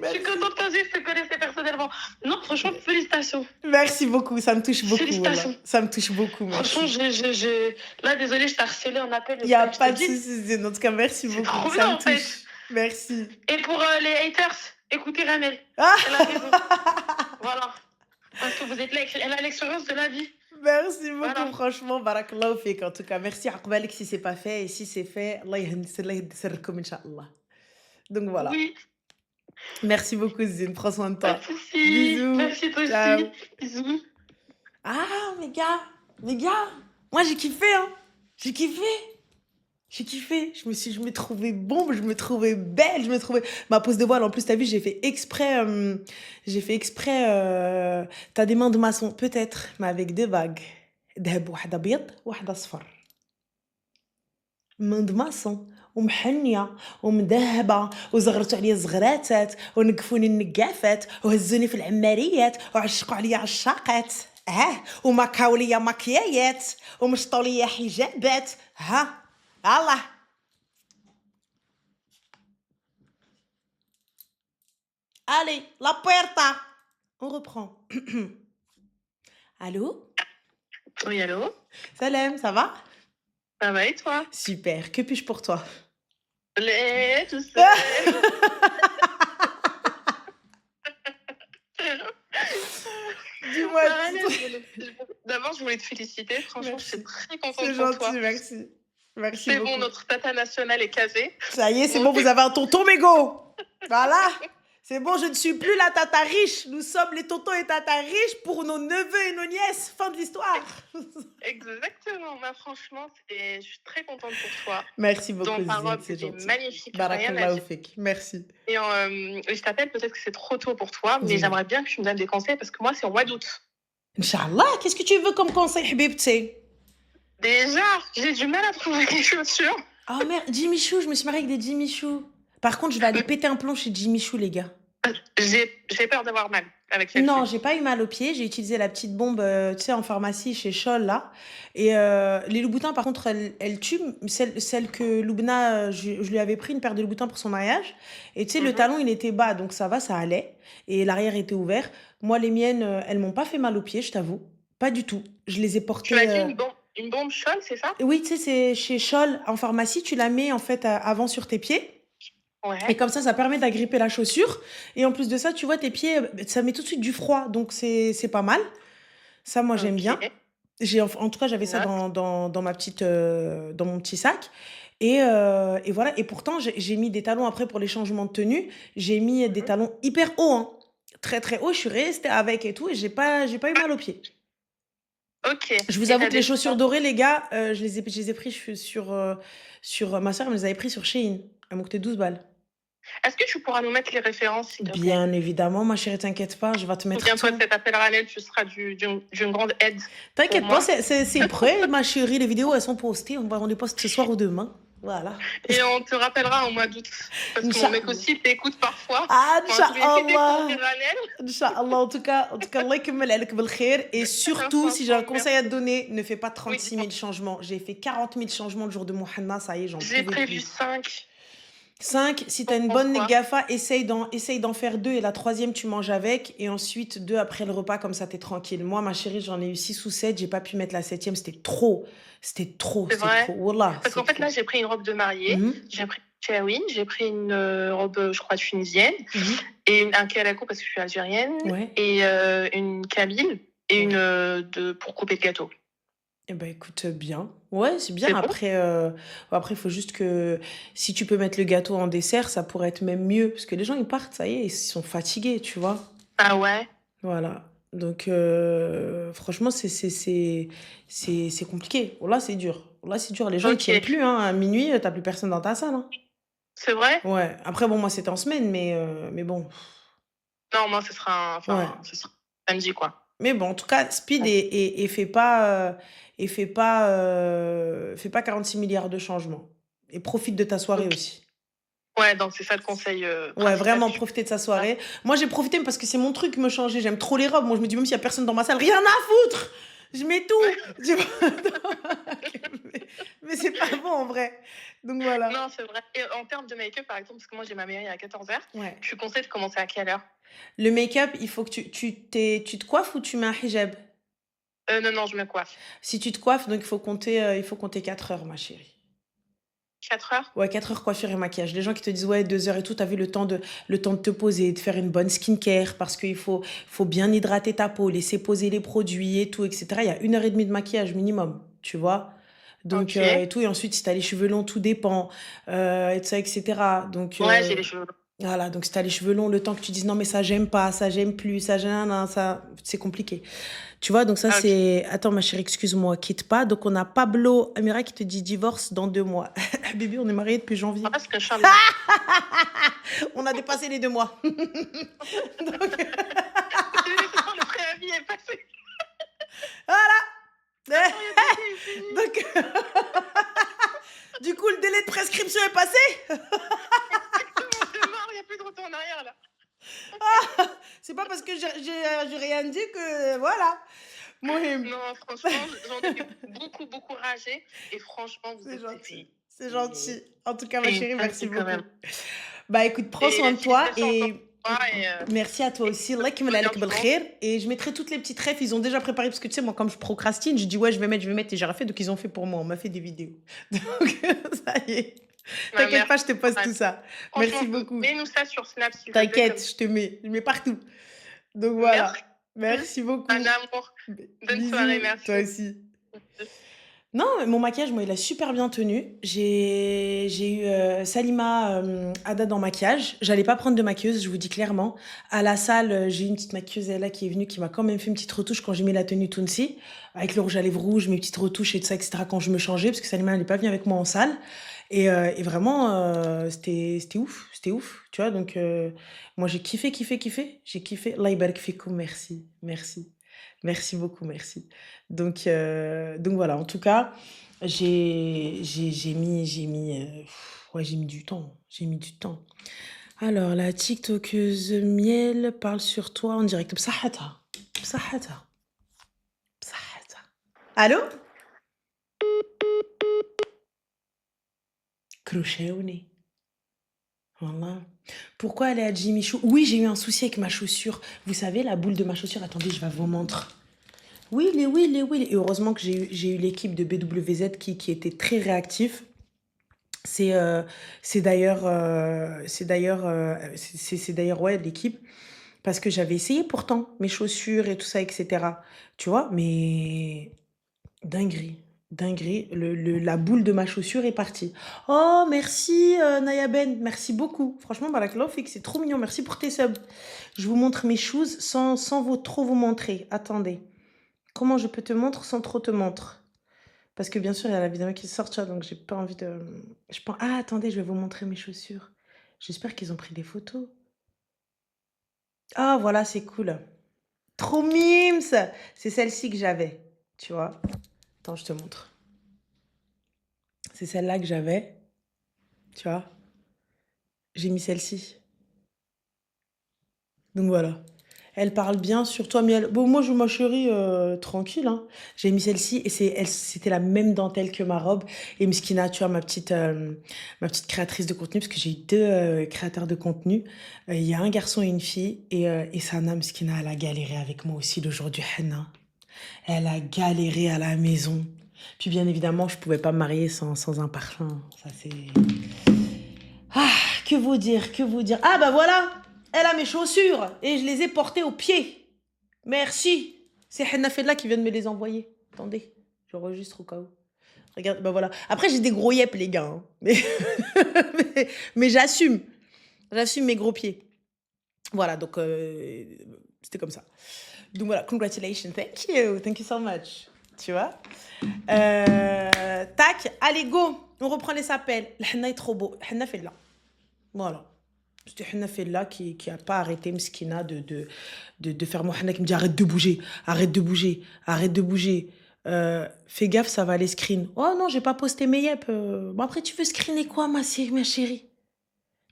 Je suis contente que je te connaissais personnellement. Non, franchement, félicitations. Merci beaucoup, ça me touche beaucoup. Félicitations. Voilà. Ça me touche beaucoup. Merci. Franchement, là, désolée, je t'ai harcelé en appel. Il n'y a pas de soucis. En tout cas, merci beaucoup. Trop ça bien, me en touche. fait. Merci. Et pour les haters, écoutez Ramel. Ah. Elle a raison. Voilà. Parce que vous êtes là, elle a l'expérience de la vie. Merci beaucoup, Voilà. Franchement, barakallahu fik. En tout cas, merci à Akbalik si c'est pas fait. Et si c'est fait, Allah yahdikum, Inch'Allah. Donc voilà. Oui. Merci beaucoup, Zine. Prends soin de Pas toi. de soucis. Bisous. Merci toi Ciao. aussi. Bisous. Ah, mes gars, moi j'ai kiffé, hein. J'ai kiffé. Je me trouvais bombe, je me trouvais belle, ma pose de voile. En plus, t'as vu, j'ai fait exprès. T'as des mains de maçon, peut-être, mais avec des vagues. دهب واحد أبيض واحد أصفر. main de maçon. ومحنية ومذهبة وزغرتوا عليا الزغراتات ونقفوني النقافات وهزوني في العماريات وعشقوا عليا عشاقات وماكاو ليا ماكيايات ومشطوا ليا حجابات الله. Allez, la puerta. On reprend. Allô? Oui, allô? Salam, ça va? Ça va et toi? Super, que puis-je pour toi? Tout ça. Dis-moi. D'abord, je voulais te féliciter. Franchement, je suis très contente C'est pour gentil, toi. merci. Merci C'est beaucoup. bon, notre tata nationale est casée. Ça y est, c'est bon, vous avez un tonton mégot. Voilà. C'est bon, je ne suis plus la tata riche. Nous sommes les tontons et tata riches pour nos neveux et nos nièces. Fin de l'histoire. Exactement. Bah, franchement, je suis très contente pour toi. Merci beaucoup, Ton Zine, robe, c'est c'était gentil. magnifique. Rien à Barakallahu dire. fik. Merci. Et je t'appelle, peut-être que c'est trop tôt pour toi, mais Dis-moi. j'aimerais bien que tu me donnes des conseils parce que moi, c'est au mois d'août. Inch'Allah, qu'est-ce que tu veux comme conseil, Habibti? Déjà, j'ai du mal à trouver des chaussures. Oh merde, Jimmy Choo, je me suis mariée avec des Jimmy Choo. Par contre, je vais aller péter un plomb chez Jimmy Choo, les gars. J'ai peur d'avoir mal avec celle-ci. Non, j'ai pas eu mal aux pieds. J'ai utilisé la petite bombe, tu sais, en pharmacie chez Scholl, là. Et les Louboutins, par contre, elles tuent. Celle que Loubna, je lui avais pris une paire de Louboutins pour son mariage. Et tu sais, le talon, il était bas, donc ça va, ça allait. Et l'arrière était ouvert. Moi, les miennes, elles m'ont pas fait mal aux pieds, je t'avoue. Pas du tout. Je les ai portées. Tu m'as dit une bombe Scholl, c'est ça? Oui, tu sais, c'est chez Scholl, en pharmacie. Tu la mets, en fait, avant sur tes pieds. Ouais. Et comme ça permet d'agripper la chaussure. Et en plus de ça, tu vois, tes pieds, ça met tout de suite du froid. Donc, c'est pas mal. Ça, moi, j'aime bien. En tout cas, j'avais ça dans ma petite, dans mon petit sac. Et voilà. Et pourtant, j'ai mis des talons après pour les changements de tenue. J'ai mis des talons hyper hauts. Hein. Très, très hauts. Je suis restée avec et tout. Et j'ai pas eu mal aux pieds. Ok. Je vous avoue que les chaussures dorées, les gars, je les ai pris sur ma soeur, elle me les avait pris sur Shein. Elles m'ont coûté 12 balles. Est-ce que tu pourras nous mettre les références, s'il te plaît? Bien évidemment, ma chérie, t'inquiète pas, je vais te mettre Souviens-toi tout. de cet appel Ranel, tu seras d'une grande aide. T'inquiète pour pas, moi. c'est prêt, ma chérie. Les vidéos, elles sont postées. On les poste ce soir ou demain. Voilà. Et on te rappellera au mois d'août. Parce que mon mec aussi t'écoute parfois. Ah, Enfin, je vais essayer Inch'Allah. d'écouter Ranel. Inch'Allah, en tout cas, Allah يكمل عليك بالخير. Et surtout, si j'ai un conseil à te donner, ne fais pas Oui, 36 000 changements. J'ai fait 40 000 changements le jour de mon henna, ça y est, j'en j'ai pouvais prévu plus. 5. 5, si t'as une bonne gafa, essaye d'en faire 2 et la troisième, tu manges avec. Et ensuite, 2 après le repas, comme ça, t'es tranquille. Moi, ma chérie, j'en ai eu 6 ou 7. J'ai pas pu mettre la septième, c'était trop. C'était trop, C'est c'était vrai. trop. Wallah, Parce qu'en fait, là, j'ai pris une robe de mariée. J'ai pris une Shaawin, j'ai pris une robe, je crois, tunisienne. Et un calaco parce que je suis algérienne. Ouais. Et une kabyle. Et une pour couper le gâteau. Eh ben écoute, bien. Ouais, c'est bien. C'est bon. Après, il faut juste que si tu peux mettre le gâteau en dessert, ça pourrait être même mieux. Parce que les gens, ils partent, ça y est, ils sont fatigués, tu vois. Ah ouais. Voilà. Donc, franchement, c'est compliqué. Là, c'est dur. Là, c'est dur. Les gens, ils tiennent plus. Hein. À minuit, t'as plus personne dans ta salle. Hein. C'est vrai? Ouais. Après, bon, moi, c'était en semaine, mais bon. Non, moi, ce sera samedi, quoi. Mais bon, en tout cas, speed et fais pas 46 milliards de changements. Et profite de ta soirée aussi. Ouais, donc c'est ça le conseil. Ouais, vraiment profiter de sa soirée. Moi, j'ai profité parce que c'est mon truc, me changer. J'aime trop les robes. Moi, je me dis, même s'il y a personne dans ma salle, rien à foutre. Je mets tout. mais c'est pas bon en vrai. Donc voilà. Non, c'est vrai. Et en termes de make-up, par exemple, parce que moi, j'ai ma mairie à 14h, Ouais. je suis conseille de commencer à quelle heure? Le make-up, il faut que tu te coiffes ou tu mets un hijab? Non, je me coiffe. Si tu te coiffes, donc il faut compter 4 heures, ma chérie. 4 heures? Ouais, 4 heures coiffure et maquillage. Les gens qui te disent, ouais, 2 heures et tout, t'as vu le temps de te poser, de faire une bonne skincare parce qu'il faut bien hydrater ta peau, laisser poser les produits et tout, etc. Il y a 1h30 de maquillage minimum, tu vois. Donc, et tout. Et ensuite, si t'as les cheveux longs, tout dépend, et tout ça, etc. Donc, ouais, j'ai les cheveux longs. Voilà, donc si t'as les cheveux longs, le temps que tu dises non, mais ça, j'aime pas, ça, j'aime plus, ça, c'est compliqué. Tu vois, donc ça, c'est. Attends, ma chérie, excuse-moi, quitte pas. Donc, on a Pablo Amira qui te dit divorce dans 2 mois. Bébé, on est mariés depuis janvier. Parce que on a dépassé les 2 mois. Donc. Le préavis est passé. Voilà. Donc. Du coup, le délai de prescription est passé. Il n'y a plus de retour en arrière là. C'est pas parce que j'ai rien dit que voilà. Mohim. Non, franchement, j'en ai beaucoup ragé. Et franchement, vous êtes gentil. C'est gentil. En tout cas, ma chérie, merci beaucoup. Même. Bah écoute, prends soin de toi et merci à toi aussi. Et je mettrai toutes les petites refs. Ils ont déjà préparé parce que tu sais, moi, comme je procrastine, je dis ouais, je vais mettre et j'ai refait. Donc ils ont fait pour moi. On m'a fait des vidéos. Donc ça y est. T'inquiète pas, je te poste tout ça. Merci beaucoup. Mets-nous ça sur Snap. T'inquiète, je te mets. Je mets partout. Donc voilà. Merci beaucoup. Un amour. Bonne soirée, merci. Toi aussi. Non, mon maquillage, moi, il a super bien tenu. J'ai eu Salima Haddad en maquillage. J'allais pas prendre de maquilleuse, je vous dis clairement. À la salle, j'ai eu une petite maquilleuse, elle là, qui est venue, qui m'a quand même fait une petite retouche quand j'ai mis la tenue Tounsi. Avec le rouge à lèvres rouge, mes petites retouches et tout ça, etc. quand je me changeais, parce que Salima, elle n'est pas venue avec moi en salle. Et vraiment, c'était ouf. C'était ouf, tu vois. Donc, moi, j'ai kiffé. J'ai kiffé. Allah yabarak fikoum, merci. Merci beaucoup, merci. Donc voilà, en tout cas, j'ai mis du temps. Alors, la TikTokeuse Miel parle sur toi en direct. Bsahata. Allô? Crochet au nez. Voilà. Pourquoi aller à Jimmy Choo? Oui, j'ai eu un souci avec ma chaussure. Vous savez, la boule de ma chaussure, attendez, je vais vous montrer. Oui. Et heureusement que j'ai eu l'équipe de BWZ qui était très réactif. C'est d'ailleurs ouais, l'équipe. Parce que j'avais essayé pourtant mes chaussures et tout ça, etc. Tu vois, mais dinguerie. La boule de ma chaussure est partie. Oh, merci Naya Ben, merci beaucoup. Franchement, Barakallahu, c'est trop mignon. Merci pour tes subs. Je vous montre mes shoes sans trop vous montrer. Attendez. Comment je peux te montrer sans trop te montrer? Parce que bien sûr, il y a la vidéo qui sort, tu vois, donc j'ai pas envie de... Ah, attendez, je vais vous montrer mes chaussures. J'espère qu'ils ont pris des photos. Ah, voilà, c'est cool. Trop mimes. C'est celle-ci que j'avais, tu vois. Attends, je te montre. C'est celle-là que j'avais. tu vois. J'ai mis celle-ci. Donc voilà. Elle parle bien sur toi, mais bon, moi, ma chérie, tranquille, hein. J'ai mis celle-ci et c'était la même dentelle que ma robe. Et Miskina, tu vois, ma petite créatrice de contenu, parce que j'ai eu deux créateurs de contenu. Il y a un garçon et une fille. Et Sana, Miskina, elle a galéré avec moi aussi le jour du henna. Elle a galéré à la maison. Puis bien évidemment, je pouvais pas me marier sans un parfum. Ça, c'est... Ah, que vous dire, que vous dire. Ah, bah voilà, elle a mes chaussures et je les ai portées aux pieds. Merci. C'est Henna Fella qui vient de me les envoyer. Attendez, j'enregistre au cas où. Regarde, bah voilà. Après, j'ai des gros yep, les gars. Hein. Mais j'assume. J'assume mes gros pieds. Voilà, donc c'était comme ça. Donc voilà, congratulations, thank you so much. Tu vois tac, allez, go. On reprend les appels. Le henna est trop beau. Henna Fella. Voilà. C'était Henna Fella qui a pas arrêté Mskina de faire mon henna, qui me dit arrête de bouger, arrête de bouger, arrête de bouger. Fais gaffe, ça va aller screen. Oh non, j'ai pas posté mes yep. Bon, après, tu veux screener quoi, ma chérie?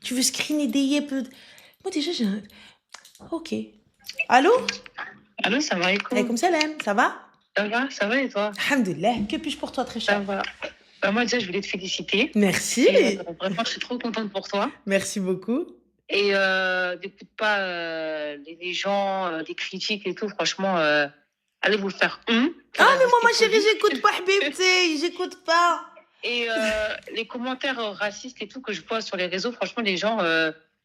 Tu veux screener des yep? Moi, déjà, j'ai un... Ok. Allô? Allô, ça va, Alaykoum salam, ça va? Ça va et toi? Alhamdulillah. Que puis-je pour toi, très cher? Ça va. Moi, déjà, je voulais te féliciter. Merci. Et, vraiment, je suis trop contente pour toi. Merci beaucoup. Et n'écoute pas les gens, les critiques et tout. Franchement, allez vous le faire. Ah, mais moi, ma chérie, j'écoute pas, Habibti. J'écoute pas. Et les commentaires racistes et tout que je vois sur les réseaux, franchement, les gens,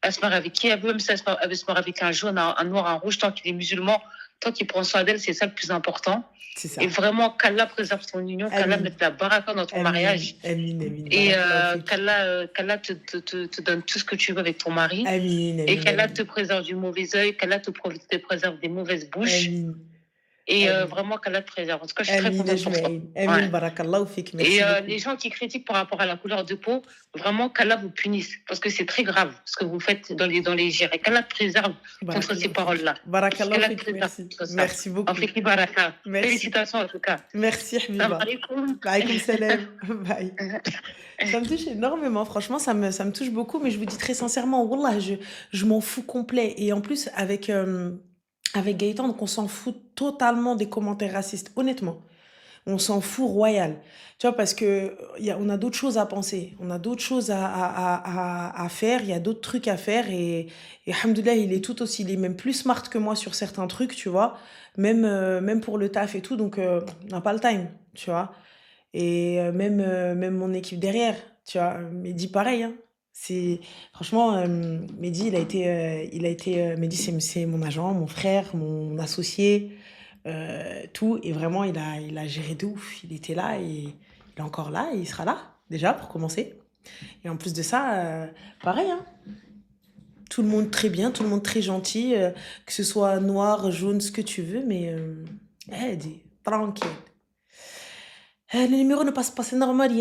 elles se marrent avec qui elle veut, même si elle se marre avec un jaune, un noir, un rouge, tant qu'il est musulman, tant qu'il prend soin d'elle, c'est ça le plus important. C'est ça. Et vraiment, qu'Allah préserve ton union, qu'Allah mette la baraka dans ton mariage. Amin. Et qu'Allah te donne tout ce que tu veux avec ton mari. Amin. Et qu'Allah te préserve du mauvais œil, qu'Allah te préserve des mauvaises bouches. Amin. Et vraiment, qu'Allah te préserve. En tout cas, je suis très contente pour toi. Amin, barakallahu fik, merci. Et les gens qui critiquent par rapport à la couleur de peau, vraiment, qu'Allah vous punisse. Parce que c'est très grave ce que vous faites dans les gérés. Qu'Allah te préserve contre ces paroles-là. Barakallahu fik, merci. Merci beaucoup. Félicitations en tout cas. Merci, Habiba. Alaykoum salam. Bye. Ça me touche énormément. Franchement, ça me touche beaucoup. Mais je vous dis très sincèrement, wallah, je m'en fous complet. Et en plus, avec Gaëtan, donc on s'en fout totalement des commentaires racistes, honnêtement. On s'en fout royal. Tu vois, parce que on a d'autres choses à penser, on a d'autres choses à faire, il y a d'autres trucs à faire et alhamdoulilah, il est même plus smart que moi sur certains trucs, tu vois, même pour le taf et tout, donc on n'a pas le time, tu vois. Et même mon équipe derrière, tu vois, Mehdi pareil, hein. Franchement, Mehdi, Mehdi, c'est mon agent, mon frère, mon associé, tout. Et vraiment, il a géré de ouf. Il était là et il est encore là et il sera là, déjà, pour commencer. Et en plus de ça, pareil, hein. Tout le monde très bien, tout le monde très gentil, que ce soit noir, jaune, ce que tu veux, mais tranquille. Le numéro ne passe pas, c'est normal,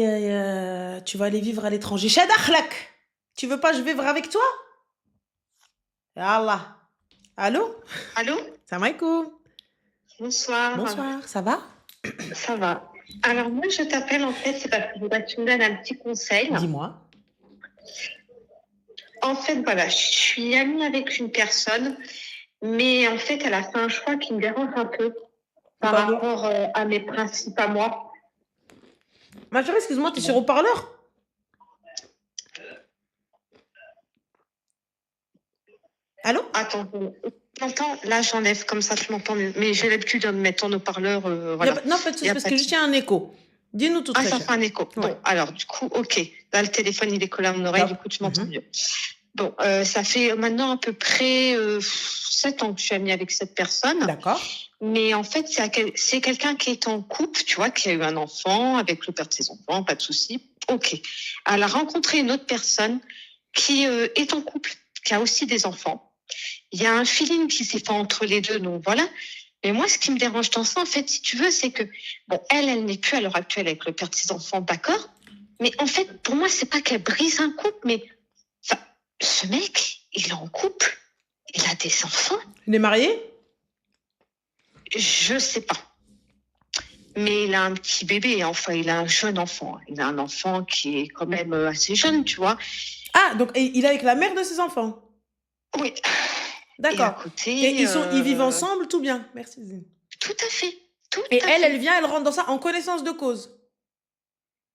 tu vas aller vivre à l'étranger. Shadakhlak! Tu veux pas je vivre avec toi? Allah. Allô? Salam alaikum. Bonsoir, ça va? Ça va. Alors moi, je t'appelle en fait, c'est parce que je voudrais que tu me donnes un petit conseil. Dis-moi. En fait, voilà, je suis amie avec une personne, mais en fait, elle a fait un choix qui me dérange un peu par rapport à mes principes à moi. Ma chérie, excuse-moi, t'es sur haut-parleur? Allô? Attends, là j'enlève comme ça tu m'entends mieux. Mais j'ai l'habitude de me mettre en haut-parleur. Voilà. Non, pas de soucis, parce que juste il y a un écho. Dis-nous tout très cher. Ça fait un écho. Ouais. Bon, alors du coup, ok. Là, le téléphone, il est collé à mon oreille, du coup, tu m'entends mieux. Bon, ça fait maintenant à peu près 7 ans que je suis amie avec cette personne. D'accord. Mais en fait, c'est quelqu'un qui est en couple, tu vois, qui a eu un enfant avec le père de ses enfants, pas de souci. Ok. Elle a rencontré une autre personne qui est en couple, qui a aussi des enfants. Il y a un feeling qui s'est fait entre les deux, donc voilà. Mais moi, ce qui me dérange dans ça, en fait, si tu veux, c'est que, bon, elle n'est plus à l'heure actuelle avec le père de ses enfants, d'accord. Mais en fait, pour moi, c'est pas qu'elle brise un couple, mais ce mec, il est en couple, il a des enfants. Il est marié? Je sais pas. Mais il a un petit bébé, enfin, il a un jeune enfant. Il a un enfant qui est quand même assez jeune, tu vois. Ah, donc il est avec la mère de ses enfants. Oui. Et à D'accord. côté, Et ils vivent ensemble, tout bien. Merci, Zine. tout à fait. Et elle vient, elle rentre dans ça en connaissance de cause.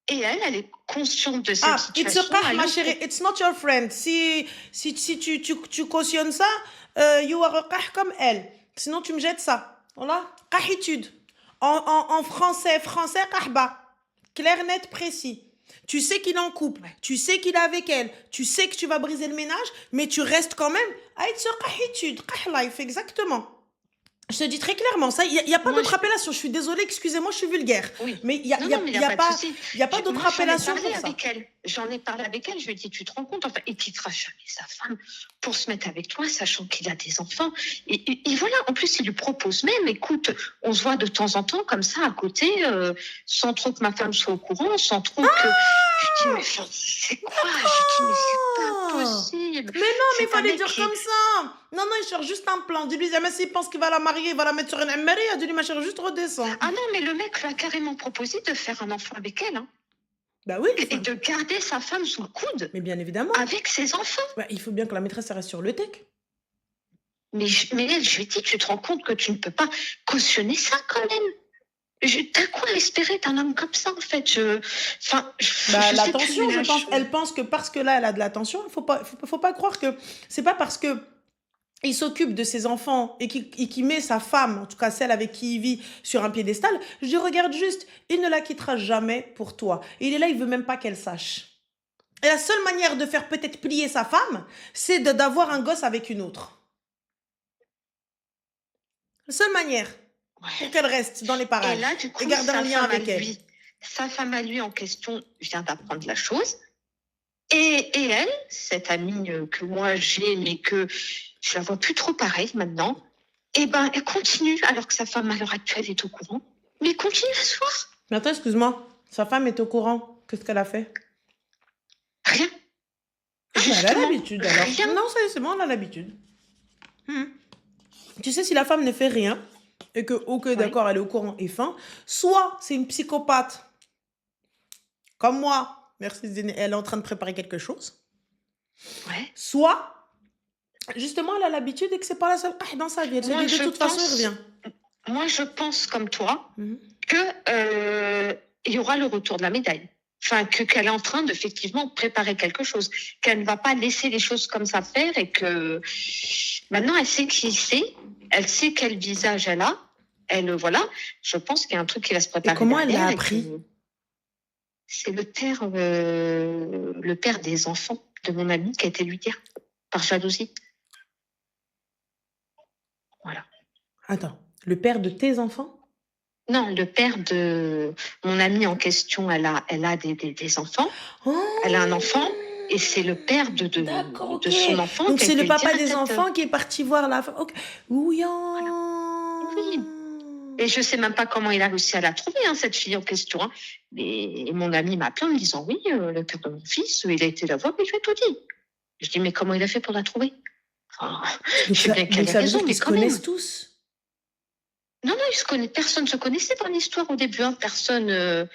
Et elle est consciente de cette situation. It's a qah, ma chérie. It's not your friend. Si tu cautionnes ça, you are a qah comme elle. Sinon, tu me jettes ça. Voilà. Qahitude. En français, qahba. Clair, net, précis. Tu sais qu'il est en couple. Tu sais qu'il est avec elle. Tu sais que tu vas briser le ménage, mais tu restes quand même. It's a qahitude. Qah life, exactement. Je te dis très clairement, ça, il n'y a pas d'autre appellation. Je suis désolée, excusez-moi, je suis vulgaire. Oui. Mais il n'y a pas d'autre appellation pour ça. J'en ai parlé avec elle, je lui ai dit, tu te rends compte, enfin, il quittera jamais sa femme pour se mettre avec toi, sachant qu'il a des enfants. Et voilà, en plus, il lui propose même, écoute, on se voit de temps en temps comme ça à côté, sans trop que ma femme soit au courant, sans trop que... Je dis, mais c'est quoi? Je dis, mais c'est pas possible. Mais non, mais il fallait dire comme ça. Non, il cherche juste un plan. Dis-lui, mais s'il pense qu'il va la marier, il va la mettre sur une ammerie, dis-lui, ma chérie, juste redescends. Ah non, mais le mec lui a carrément proposé de faire un enfant avec elle. Hein. Bah oui. Et de garder sa femme sous le coude. Mais bien évidemment. Avec ses enfants. Bah, il faut bien que la maîtresse reste sur le tech. Mais elle, je lui ai dit, tu te rends compte que tu ne peux pas cautionner ça quand même. T'as quoi à espérer d'un homme comme ça, en fait? L'attention, je pense. Elle pense que parce que là, elle a de l'attention, il faut pas croire que c'est pas parce que il s'occupe de ses enfants et qui met sa femme, en tout cas celle avec qui il vit, sur un piédestal. Je dis, regarde juste, il ne la quittera jamais pour toi. Et il est là, il veut même pas qu'elle sache. Et la seule manière de faire peut-être plier sa femme, c'est d'avoir un gosse avec une autre. La seule manière pour qu'elle reste dans les parages. Et là, du coup, et garder un lien avec elle. Sa femme à lui en question vient d'apprendre la chose. Et elle, cette amie que moi j'ai, mais que je la vois plus trop pareil maintenant, eh ben, elle continue, alors que sa femme à l'heure actuelle est au courant. Mais elle continue à se voir. Mais attends, excuse-moi, sa femme est au courant. Qu'est-ce qu'elle a fait? Rien. Elle a l'habitude alors. Rien. Non, c'est bon, elle a l'habitude. Tu sais, si la femme ne fait rien, et que, ok, d'accord, elle est au courant et fin, soit c'est une psychopathe, comme moi, merci, elle est en train de préparer quelque chose, soit, justement, elle a l'habitude et que c'est pas la seule dans sa vie. Elle se dit, de toute façon, elle revient. Moi, je pense, comme toi, que il y aura le retour de la médaille. Enfin, qu'elle est en train d'effectivement préparer quelque chose, qu'elle ne va pas laisser les choses comme ça faire et que maintenant elle sait qui c'est, elle sait quel visage elle a, voilà, je pense qu'il y a un truc qui va se préparer. Et comment elle l'a appris? C'est le père des enfants de mon ami qui a été lui dire, par jalousie. Voilà. Attends, le père de tes enfants? Non, le père de mon amie en question, elle a des enfants. Elle a un enfant et c'est le père de son enfant. Donc c'est le papa des enfants qui est parti voir la femme. Okay. Oui. Et je sais même pas comment il a réussi à la trouver, cette fille en question. Et mon ami m'a appelé en me disant, oui, le père de mon fils, il a été la voir, mais je lui ai tout dit. Je dis, mais comment il a fait pour la trouver? Je sais bien qu'elle a raison, mais ils se connaissent tous. Non, personne ne se connaissait dans l'histoire au début, personne.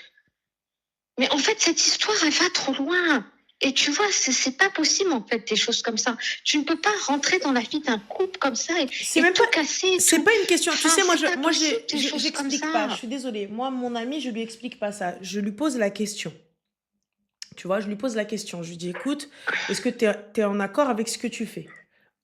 Mais en fait, cette histoire, elle va trop loin. Et tu vois, c'est pas possible, en fait, des choses comme ça. Tu ne peux pas rentrer dans la vie d'un couple comme ça et même tout pas casser. C'est pas une question. Tu sais, moi, j'explique pas. Je suis désolée. Moi, mon ami, je lui explique pas ça. Je lui pose la question. Tu vois, je lui pose la question. Je lui dis, écoute, est-ce que tu es en accord avec ce que tu fais?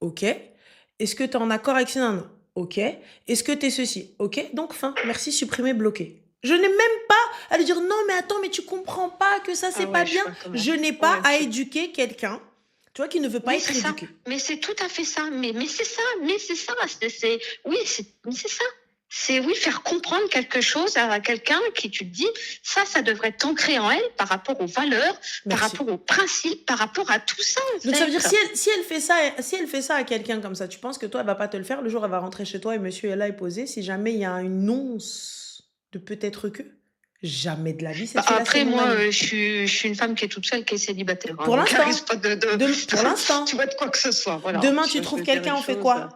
Ok. Est-ce que tu es en accord avec ça? Non. Ok. Est-ce que tu es ceci? Ok. Donc, fin. Merci, supprimer, bloquer. Je n'ai même pas à lui dire non, mais attends, mais tu comprends pas que ça, c'est pas bien. Je n'ai pas à éduquer quelqu'un, tu vois, qui ne veut pas être éduqué. Mais c'est tout à fait ça. Mais c'est ça. Oui, c'est ça. C'est faire comprendre quelque chose à quelqu'un qui, tu te dis, ça devrait t'ancrer en elle par rapport aux valeurs, par rapport aux principes, par rapport à tout ça. Donc ça veut dire, si elle fait ça à quelqu'un comme ça, tu penses que toi, elle va pas te le faire? Le jour où elle va rentrer chez toi et monsieur est là et posé, si jamais il y a une once de peut-être que jamais de la vie. Après, moi, je suis une femme qui est toute seule, qui est célibataire. Pour l'instant. Pour l'instant. Tu vois de quoi que ce soit. Voilà. Demain, tu trouves quelqu'un, on fait quoi?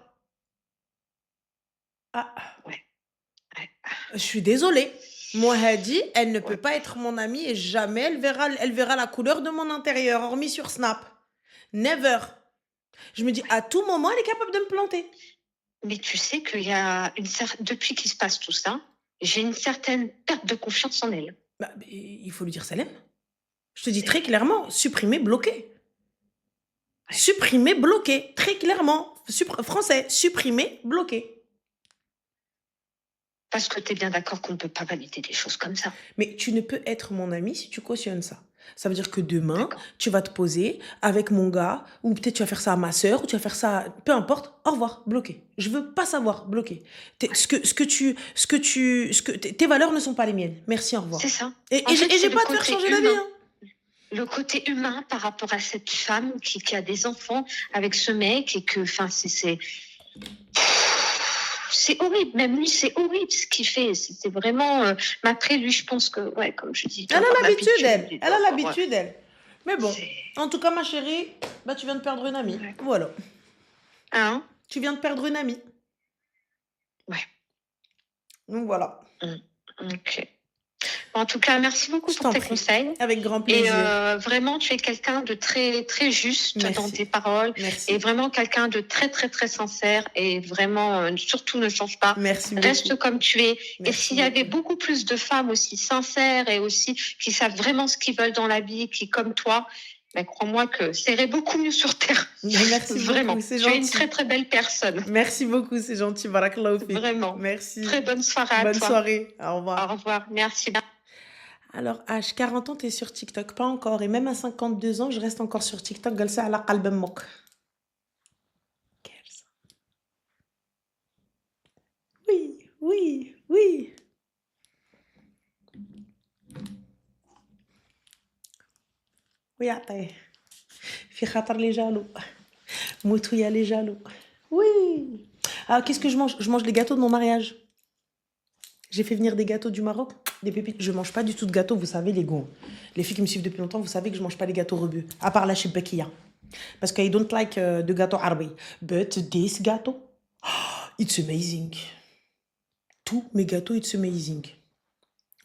Ah. Ouais. Je suis désolée. Moi, Hadi, elle ne peut pas être mon amie et jamais elle verra la couleur de mon intérieur, hormis sur Snap. Never. Je me dis, à tout moment, elle est capable de me planter. Mais tu sais qu'il y a depuis qu'il se passe tout ça, j'ai une certaine perte de confiance en elle. Bah, il faut lui dire Salem. Je te dis très clairement, supprimer, bloquer. Supprimer, bloquer. Très clairement. Français, supprimer, bloquer. Parce que tu es bien d'accord qu'on ne peut pas valider des choses comme ça. Mais tu ne peux être mon ami si tu cautionnes ça. Ça veut dire que demain, tu vas te poser avec mon gars, ou peut-être tu vas faire ça à ma sœur, ou tu vas faire ça, peu importe, au revoir, bloqué. Je veux pas savoir, bloqué. Tes valeurs ne sont pas les miennes. Merci, au revoir. C'est ça. Et j'ai pas à te faire changer d'avis. Hein. Le côté humain par rapport à cette femme qui a des enfants avec ce mec et que, enfin, c'est horrible, même lui, c'est horrible ce qu'il fait. C'est vraiment. Mais après, lui, je pense que, ouais, comme je dis. Elle a l'habitude, elle. Elle a l'habitude, elle. Mais bon, en tout cas, ma chérie, bah, tu viens de perdre une amie. Ouais. Voilà. Hein? Tu viens de perdre une amie. Ouais. Donc voilà. Ok. En tout cas, merci beaucoup pour tes conseils. Avec grand plaisir. Et vraiment, tu es quelqu'un de très, très juste dans tes paroles. Merci. Et vraiment quelqu'un de très, très, très sincère. Et vraiment, surtout ne change pas. Merci Reste beaucoup. Comme tu es. Merci et s'il y avait beaucoup plus de femmes aussi sincères et aussi qui savent vraiment ce qu'ils veulent dans la vie, qui, comme toi, ben, crois-moi que ça irait beaucoup mieux sur Terre. Merci vraiment. beaucoup, c'est tu gentil. es une très, très belle personne. Merci beaucoup, c'est gentil. Barakallahu fik. Vraiment. Merci. Très bonne soirée à toi. Bonne soirée. Au revoir. Au revoir. Merci. Alors, H, 40 ans, t'es sur TikTok? Pas encore. Et même à 52 ans, je reste encore sur TikTok. Galsa ala qalb mok. Oui, oui, oui. Oui, attends. Fi khatar les jaloux. Moutouya les jaloux. Oui. Ah, qu'est-ce que je mange? Je mange les gâteaux de mon mariage. J'ai fait venir des gâteaux du Maroc, des pépites. Je mange pas du tout de gâteaux, vous savez, les gars. Les filles qui me suivent depuis longtemps, vous savez que je mange pas les gâteaux rebus. À part la shibakia. Parce que I don't like the gâteau arabe. But this gâteau, it's amazing. Tous mes gâteaux, it's amazing.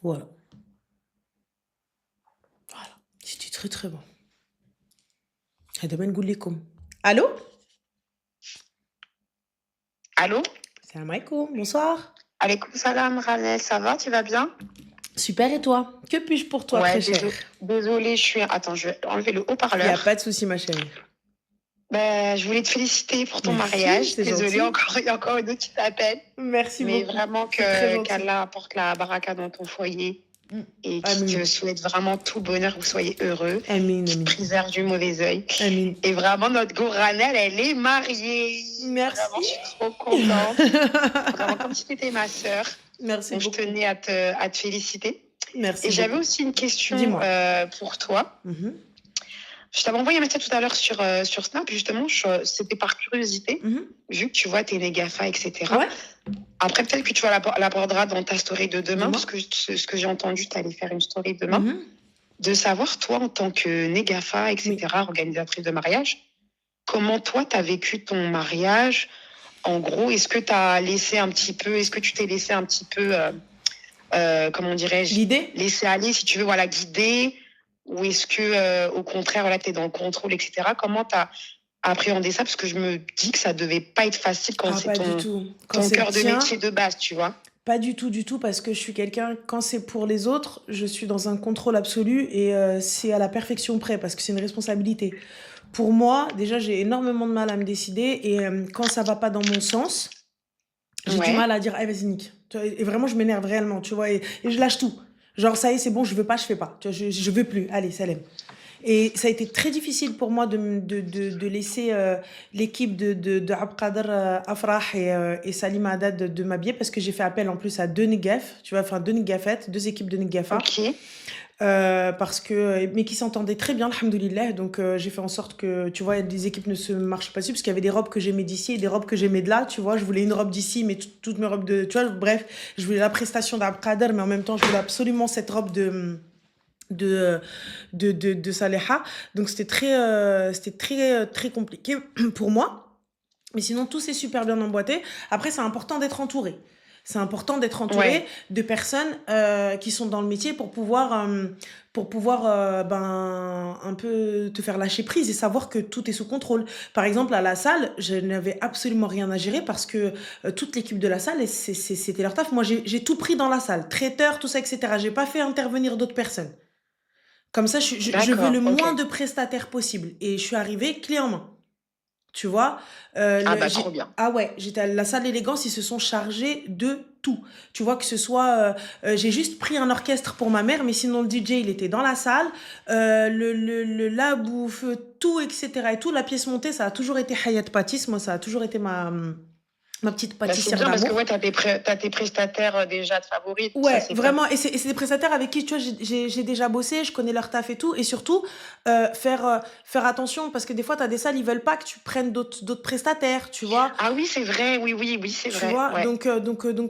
Voilà. Voilà. C'était très très bon. Allô? Allô? Salam alaikum, bonsoir. Alaikum salam, Ranel, ça va? Tu vas bien? Super, et toi? Que puis-je pour toi, très chère? Désolée, Attends, je vais enlever le haut-parleur. Il n'y a pas de souci, ma chérie. Ben, je voulais te féliciter pour ton mariage. Désolée, il y a encore une autre qui t'appelle. Merci beaucoup. Mais vraiment qu'Allah apporte la baraka dans ton foyer. Et qui te souhaite vraiment tout le bonheur, que vous soyez heureux. Amin, qui préserve du mauvais œil. Amin. Et vraiment, notre go Ranel, elle est mariée. Merci. Vraiment, je suis trop contente. Vraiment, comme si tu étais ma sœur. Merci beaucoup. Je tenais à te féliciter. Merci. Et j'avais aussi une question pour toi. Je t'avais envoyé un message tout à l'heure sur Snap, justement, c'était par curiosité, vu que tu vois tes GAFA, etc. Ouais. Après, peut-être que tu l'aborderas dans ta story de demain, parce que ce que j'ai entendu, tu allais faire une story demain, de savoir, toi, en tant que GAFA, etc., organisatrice de mariage, comment toi, tu as vécu ton mariage. En gros, est-ce que tu t'es laissé un petit peu, comment dirais-je, guider, laisser aller, si tu veux, voilà, guider. Ou est-ce que, au contraire, voilà, tu es dans le contrôle, etc. Comment tu as appréhendé ça? Parce que je me dis que ça devait pas être facile quand c'est ton cœur de métier de base, tu vois. Pas du tout, parce que je suis quelqu'un, quand c'est pour les autres, je suis dans un contrôle absolu et c'est à la perfection près, parce que c'est une responsabilité. Pour moi, déjà, j'ai énormément de mal à me décider et quand ça va pas dans mon sens, j'ai du mal à dire, allez, vas-y, nique. Et vraiment, je m'énerve réellement, tu vois, et je lâche tout. Genre, ça y est, c'est bon, je veux pas, je fais pas. Tu vois, je veux plus. Allez, Salem. Et ça a été très difficile pour moi de laisser l'équipe de Abqadr Afrah et Salim Haddad de m'habiller parce que j'ai fait appel en plus à deux nigaf, tu vois, enfin deux équipes de nigafa. Ok. Mais qui s'entendaient très bien, alhamdoulilah. Donc j'ai fait en sorte que, tu vois, les équipes ne se marchent pas dessus parce qu'il y avait des robes que j'aimais d'ici et des robes que j'aimais de là, tu vois. Je voulais une robe d'ici, mais toutes mes robes de, tu vois, bref, je voulais la prestation d'Abqadr, mais en même temps, je voulais absolument cette robe de Saleha. Donc c'était très compliqué pour moi. Mais sinon, tout s'est super bien emboîté. Après, c'est important d'être entouré. C'est important d'être entouré Ouais. de personnes qui sont dans le métier pour pouvoir un peu te faire lâcher prise et savoir que tout est sous contrôle. Par exemple, à la salle, je n'avais absolument rien à gérer parce que toute l'équipe de la salle, c'était leur taf. Moi, j'ai tout pris dans la salle, traiteur, tout ça, etc. J'ai pas fait intervenir d'autres personnes. Comme ça, je veux le D'accord, ok. moins de prestataires possible. Et je suis arrivée clé en main. Tu vois, Ah bah trop bien. ah ouais, j'étais à la salle d'élégance, ils se sont chargés de tout. Tu vois, que ce soit, j'ai juste pris un orchestre pour ma mère, mais sinon le DJ, il était dans la salle, la bouffe, tout, etc. Et tout, la pièce montée, ça a toujours été Hayat Patis, moi, ça a toujours été ma petite Bah, c'est pâtissière bien parce que d'amour. ouais, t'as tes prestataires déjà de favoris, ça Ouais, c'est top. vraiment. Et c'est des prestataires avec qui, tu vois, j'ai déjà bossé, je connais leur taf et tout. Et surtout, faire attention, parce que des fois, tu as des salles, ils veulent pas que tu prennes d'autres prestataires, tu vois. Ah oui, c'est vrai, oui, c'est Tu vrai, vois, ouais. donc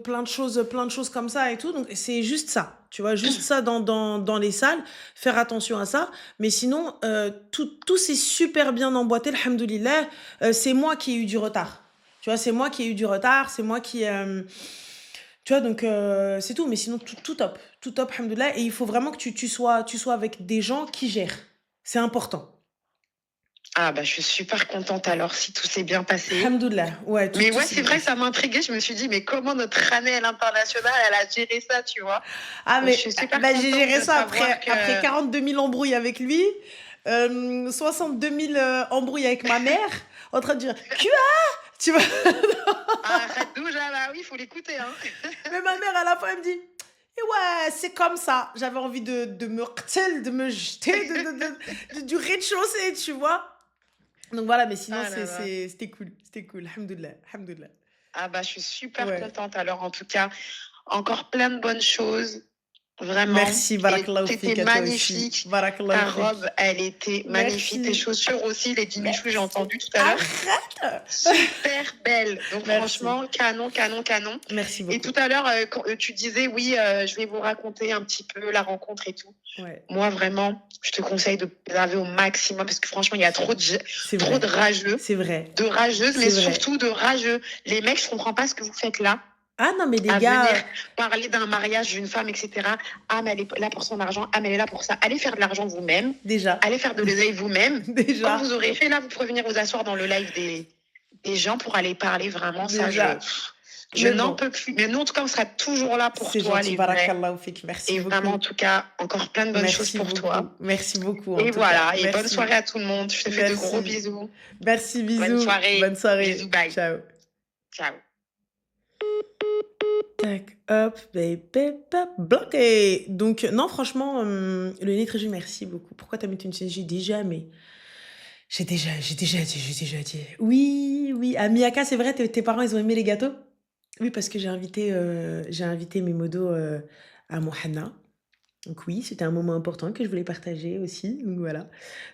plein de choses comme ça et tout. Donc, c'est juste ça, tu vois, juste ça dans les salles, faire attention à ça. Mais sinon, tout s'est super bien emboîté, alhamdoulilah. C'est moi qui ai eu du retard. Tu vois, c'est moi qui ai eu du retard, c'est moi qui... tu vois, donc c'est tout. Mais sinon, tout top, alhamdoulilah. Et il faut vraiment que tu sois avec des gens qui gèrent. C'est important. Ah bah je suis super contente alors si tout s'est bien passé. Alhamdoulilah, ouais, Mais tout ouais, s'est c'est bien vrai, passé. ça m'intriguait. Je me suis dit, mais comment notre année à l'international, elle a géré ça, tu vois? Ah, Donc je mais suis super bah, j'ai contente géré de ça savoir après que... 42 000 embrouilles avec lui, 62 000 embrouilles avec ma mère, en train de dire quoi, tu vois. Arrête déjà, bah oui, il faut l'écouter, hein. Mais ma mère, à la fin, elle me dit, et ouais, c'est comme ça. J'avais envie de me rtel, de me jeter du rez-de-chaussée, tu vois. Donc voilà, mais sinon, Ah là là. c'était cool. C'était cool. Alhamdoulilah. Alhamdoulilah. Ah bah je suis super Ouais. contente alors en tout cas. Encore plein de bonnes choses. Vraiment. Merci, Et barakallahu t'étais fik à toi aussi. magnifique. Barakallahu Ta fik. robe, elle était magnifique. Tes Merci. chaussures aussi, les dimichous, j'ai entendu tout à l'heure. Arrête. Super belle. Donc Merci. franchement, canon. Merci beaucoup. Et tout à l'heure, quand tu disais, oui, je vais vous raconter un petit peu la rencontre et tout. Ouais. Moi, vraiment, je te conseille de préserver au maximum parce que franchement, il y a trop de rageux. C'est vrai. De rageuses, mais C'est vrai. surtout de rageux. Les mecs, je comprends pas ce que vous faites là. Ah non, mais les À gars. venir parler d'un mariage d'une femme, etc. Ah, mais elle est là pour son argent. Ah, mais elle est là pour ça. Allez faire de l'argent vous-même. Déjà. Allez faire de l'oseille vous-même. Déjà. Quand vous aurez fait, là, vous pouvez venir vous asseoir dans le live des gens pour aller parler vraiment. Déjà. Ça, je n'en peux plus. Mais nous, en tout cas, on sera toujours là pour c'est toi, gentil, les vrais. barakallahu fik. Merci Et beaucoup. vraiment, en tout cas, encore plein de bonnes choses pour beaucoup. toi. Merci beaucoup. Et voilà. Cas. Et Merci. bonne soirée à tout le monde. Je te fais de gros bisous. Merci, bisous. Bonne soirée. Bonne soirée. Bisous, bye. Ciao. Ciao. Tac, hop, bloqué. Donc, non, franchement, le nez très merci beaucoup. Pourquoi t'as mis une chaise? J'ai déjà dit. Oui. À Miyaka, c'est vrai, tes parents, ils ont aimé les gâteaux? Oui, parce que j'ai invité mes modos à mon Hanna. Donc oui, c'était un moment important que je voulais partager aussi. Donc voilà.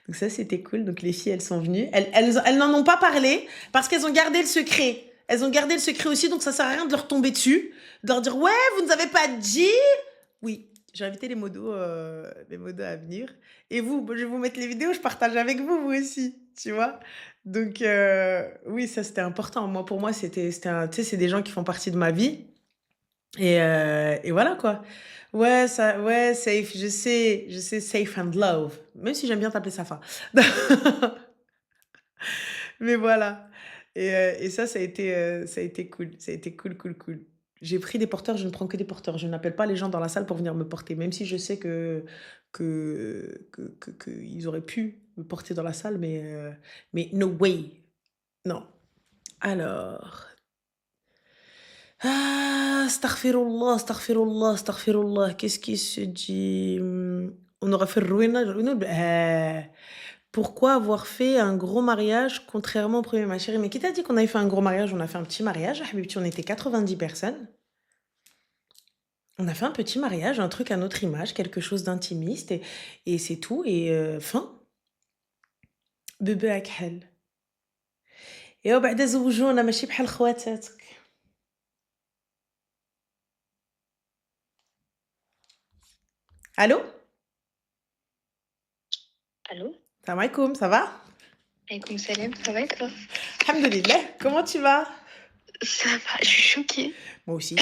Donc ça, c'était cool. Donc les filles, elles sont venues. Elles n'en ont pas parlé parce qu'elles ont gardé le secret. Elles ont gardé le secret aussi, donc ça sert à rien de leur tomber dessus, de leur dire « Ouais, vous nous avez pas dit !» Oui, j'ai invité les modos à venir. Et vous, je vais vous mettre les vidéos, je partage avec vous, vous aussi, tu vois. Donc oui, ça, c'était important. Moi, pour moi, tu sais, c'est des gens qui font partie de ma vie. Et voilà, quoi. Ouais, safe, je sais, safe and love. Même si j'aime bien t'appeler Safa. Mais voilà. Et ça a été cool. Ça a été cool. J'ai pris des porteurs, je ne prends que des porteurs. Je n'appelle pas les gens dans la salle pour venir me porter, même si je sais que ils auraient pu me porter dans la salle, mais no way. Non. Alors... Ah, astaghfirullah. Qu'est-ce qui se dit? On aura fait le pourquoi avoir fait un gros mariage contrairement au premier, ma chérie? Mais qui t'a dit qu'on avait fait un gros mariage? On a fait un petit mariage, Habibti, on était 90 personnes. On a fait un petit mariage, un truc à notre image, quelque chose d'intimiste, et c'est tout, et fin. Bébé akhel. Et وبعد زوجونا ماشي بحال خواتاتك. Allô? Allô? Salam alaikum, ça va? Alaykoum salam, ça va et toi? Alhamdulillah, comment tu vas? Ça va, je suis choquée. Moi aussi.